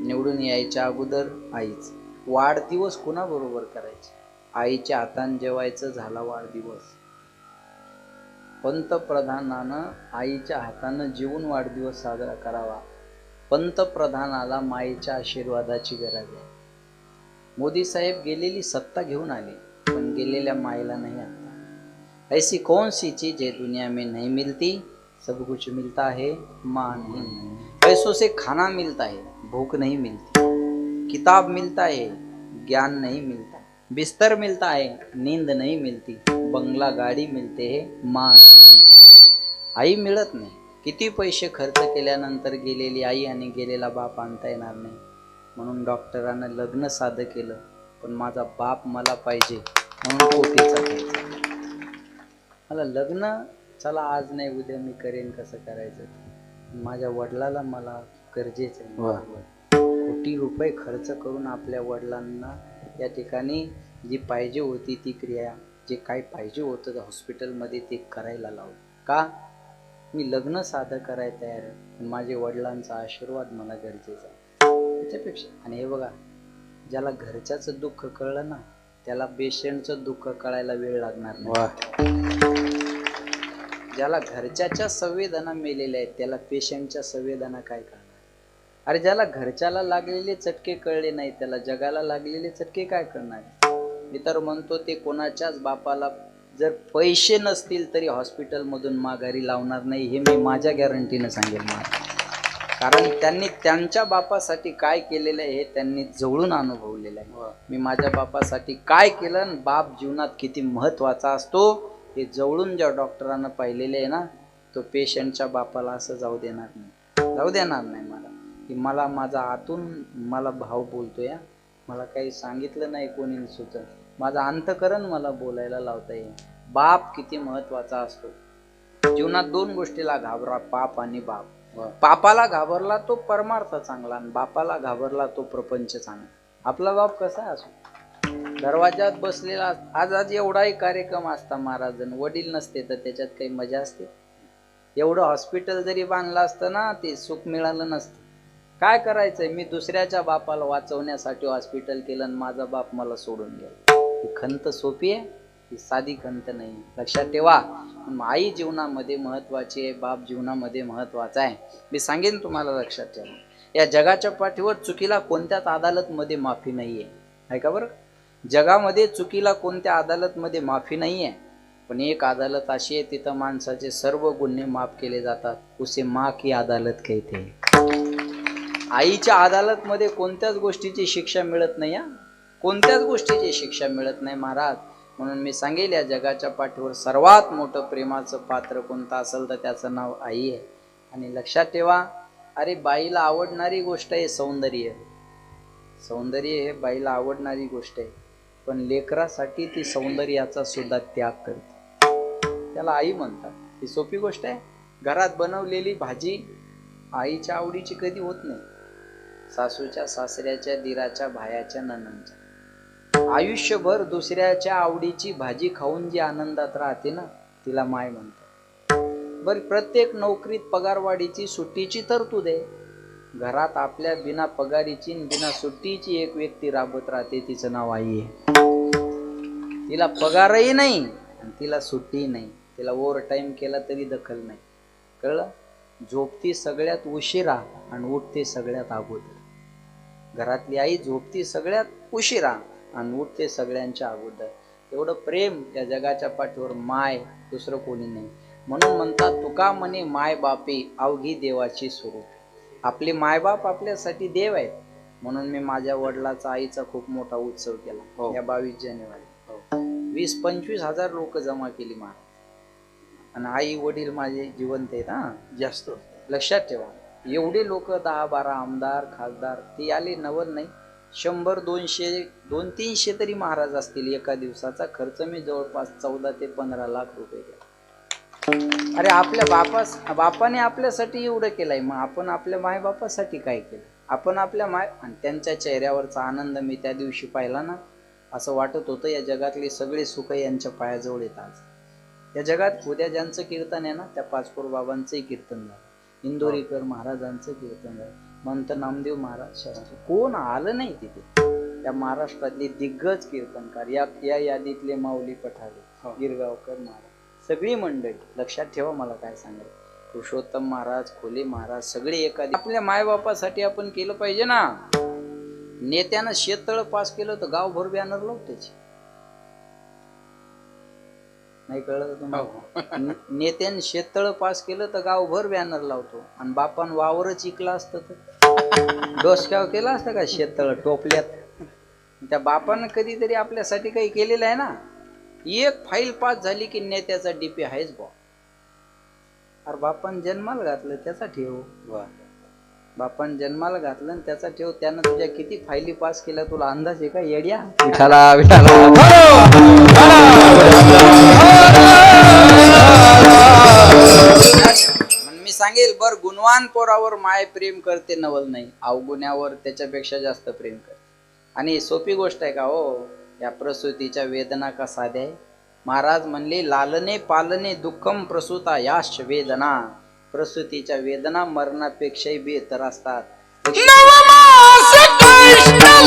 निवडून यायच्या अगोदर आईच. वाढदिवस कुणाबरोबर करायचे? आईच्या हाताने जेवायचं झाला वाढदिवस. पंतप्रधानानं आईच्या हातानं जेवून वाढदिवस साजरा करावा. पंतप्रधानाला माईच्या आशीर्वादाची गरज आहे. मोदी साहेब गेलेली सत्ता घेऊन आले पण गेलेल्या मायला नाही आता. ऐसी कौन सी चीज है दुनिया में नहीं मिलती, सब कुछ मिलता है माँ नहीं. पैसों से खाना मिलता है, भूख नहीं मिलती. किताब मिलता है, ज्ञान नहीं मिलता. बिस्तर मिलता है, नींद नहीं मिलती. बंगला गाडी मिलते है, माँ नहीं. आई मिळत नाही. किती पैसे खर्च केल्यानंतर गेलेली आई आणि गेलेला बाप आणता येणार नाही. म्हणून डॉक्टरांना लग्न साधं केलं, पण माझा बाप मला पाहिजे म्हणून कोटीचा खायचा. मला लग्न चला आज नाही उद्या मी करेन, कसं करायचं, माझ्या वडिलाला मला गरजेचं आहे. कोटी रुपये खर्च करून आपल्या वडिलांना या ठिकाणी जी पाहिजे होती ती क्रिया, जे काही पाहिजे होतं त्या हॉस्पिटलमध्ये ते करायला लावलं. का? मी लग्न साधं करायला तयार आहे, पण माझे वडिलांचा आशीर्वाद मला गरजेचा आहे त्याच्यापेक्षा. आणि हे बघा, ज्याला घरच्याचं दुःख कळलं ना, त्याला पेशंटचं दुःख कळायला वेळ लागणार नाही. ज्याला घरच्याच्या संवेदना मेलेल्या आहेत त्याला पेशंटच्या संवेदना काय कळणार? अरे ज्याला घरच्याला लागलेले चटके कळले नाही त्याला जगाला लागलेले चटके काय करणार? मी तर म्हणतो ते कोणाच्याच बापाला जर पैसे नसतील तरी हॉस्पिटल मधून माघारी लावणार नाही, हे मी माझ्या गॅरंटीनं सांगेल मला. कारण त्यांनी त्यांच्या बापासाठी काय केलेलं आहे हे त्यांनी जवळून अनुभवलेलं आहे. मी माझ्या बापासाठी काय केलं आणि बाप जीवनात किती महत्वाचा असतो हे जवळून ज्या डॉक्टरांना पाहिलेले आहे ना, तो पेशंटच्या बापाला असं जाऊ देणार नाही मला. की मला माझा आतून मला भाव बोलतोय, मला काही सांगितलं नाही कोणी सुचत, माझा अंतकरण मला बोलायला लावता येईल. बाप किती महत्वाचा असतो जीवनात. दोन गोष्टीला घाबरा, पाप आणि बाप. पापाला घाबरला तो परमार्थ चांगला आणि बापाला घाबरला तो प्रपंच चांगला. आपला बाप कसा असो, दरवाजात बसलेला. आज एवढाही कार्यक्रम असता महाराजन, वडील नसते तर त्याच्यात काही मजा असते? एवढं हॉस्पिटल जरी बांधलं असतं ना, ते सुख मिळालं नसतं. काय करायचंय, मी दुसऱ्याच्या बापाला वाचवण्यासाठी हॉस्पिटल केलं आणि माझा बाप मला सोडून गेला. ही खंत सोपी आहे, ही साधी खंत नाही. लक्षात ठेवा, आई जीवनामध्ये महत्वाची आहे, बाप जीवनामध्ये महत्वाचा आहे. मी सांगेन तुम्हाला, लक्षात ठेवा, या जगाच्या पाठीवर चुकीला कोणत्याच अदालतमध्ये माफी नाहीये. ऐका बरं, जगामध्ये चुकीला कोणत्या अदालतमध्ये माफी नाहीये, पण एक अदालत अशी आहे तिथं माणसाचे सर्व गुन्हे माफ केले जातात. उसे माँ की अदालत कहते. आईच्या अदालतमध्ये कोणत्याच गोष्टीची शिक्षा मिळत नाही, कोणत्याच गोष्टीची शिक्षा मिळत नाही महाराज. म्हणून मी सांगेल, या जगाच्या पाठीवर सर्वात मोठं प्रेमाचं पात्र कोणतं असेल तर त्याचं नाव आई आहे. आणि लक्षात ठेवा, अरे बाईला आवडणारी गोष्ट आहे सौंदर्य. सौंदर्य हे बाईला आवडणारी गोष्ट आहे, पण लेकरासाठी ती सौंदर्याचा सुद्धा त्याग करते. त्याला आई म्हणतात. ही सोपी गोष्ट आहे. घरात बनवलेली भाजी आईच्या आवडीची कधी होत नाही, सासूच्या, सासऱ्याच्या, दिराच्या, भायाच्या, नणंदच्या. आयुष्यभर दुसऱ्याच्या आवडीची भाजी खाऊन जी आनंदात राहते ना, तिला माय म्हणतात. बर, प्रत्येक नोकरीत पगारवाढीची, सुट्टीची तरतूद आहे. घरात आपल्या बिना पगारीची बिना सुट्टीची एक व्यक्ती राबत राहते, तिचं नाव आई आहे. तिला पगारही नाही आणि तिला सुट्टी नाही, तिला ओव्हर टाइम केला तरी दखल नाही. कळलं? झोपती सगळ्यात उशिरा आणि उठते सगळ्यात अगोदर. घरातली आई झोपती सगळ्यात उशिरा आणि उठते सगळ्यांच्या अगोदर. एवढं प्रेम या जगाच्या पाठीवर माय दुसरं कोणी नाही. म्हणून म्हणतात, तुका म्हणे माय बापे अवघी देवाची स्वरूप. आपले मायबाप आपल्यासाठी देव आहेत. म्हणून मी माझ्या वडिलाचा, आईचा खूप मोठा उत्सव केला या 22 जानेवारी. 20-25 हजार लोक जमा केली महाराज. आणि आई वडील माझे जिवंत आहेत. जास्त लक्षात ठेवा, एवढे लोक 10-12 आमदार, खासदार ते आले, नवल नाही, 100, 200, 200-300 तरी महाराज असतील. एका दिवसाचा खर्च मी जवळपास 14 ते 15 लाख रुपये केला. अरे आपल्या बापाने आपल्यासाठी एवढं केलंय, मग आपण आपल्या मायबापासाठी काय केलं? आपण आपल्या आणि त्यांच्या चेहऱ्यावरचा आनंद मी त्या दिवशी पाहिला ना, असं वाटत होतं या जगातले सगळे सुख यांच्या पायाजवळ येतात. या जगात उद्या ज्यांचं कीर्तन आहे ना, त्या पाचपूर बाबांचंही कीर्तन झालं, इंदोरीकर महाराजांचं कीर्तन झालं, मंत नामदेव महाराज शास्त्री, कोण आलं नाही तिथे. त्या महाराष्ट्रातले दिग्गज कीर्तनकार, या यादीतले माऊली पठारे, गिरगावकर महाराज, सगळी मंडळी. लक्षात ठेवा, मला काय सांगायचं, पुरुषोत्तम महाराज, खोले महाराज, सगळे एखादी. आपल्या मायबापासाठी आपण केलं पाहिजे ना. नेत्यानं शेततळ पास केलं तर गावभर बॅनर लावतेच. नाही कळलं तुम्हाला? नेत्याने शेततळ पास केलं तर गावभर बॅनर लावतो. आणि बापान वावरच इकला असतं तर डोसक्यावर केलं असतं का शेततळ टोपल्यात? त्या बापानं कधीतरी आपल्यासाठी काही केलेलं आहे ना. एक फाईल पास झाली की नेत्याचा डीपी आहेच बा. अरे बापान जन्माला घातलं त्याचा ठेव. बापान जन्माला घातलं आणि त्याचा ठेव. त्यानं तुझ्या किती फायली पास केल्या तुला अंदाज आहे का येड्या? विठाला विठाला. मी सांगेल, बर, गुणवान पोरावर माय प्रेम करते नवल नाही, अवगुण्यावर त्याच्यापेक्षा जास्त प्रेम करते. आणि सोपी गोष्ट आहे का हो? या प्रसूतीच्या वेदना का साध्या आहे? महाराज म्हणले लालने पालने दुःखम प्रसूता याश वेदना. प्रसूतीच्या वेदना मरणापेक्षाही बेहतर असतात. नवमास कृष्णलाशी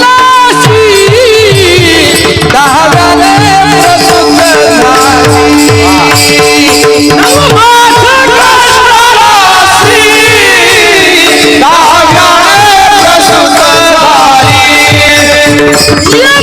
दहाव्याने प्रसूत झाली. नवमास कृष्णलाशी दहाव्याने प्रसूत झाली.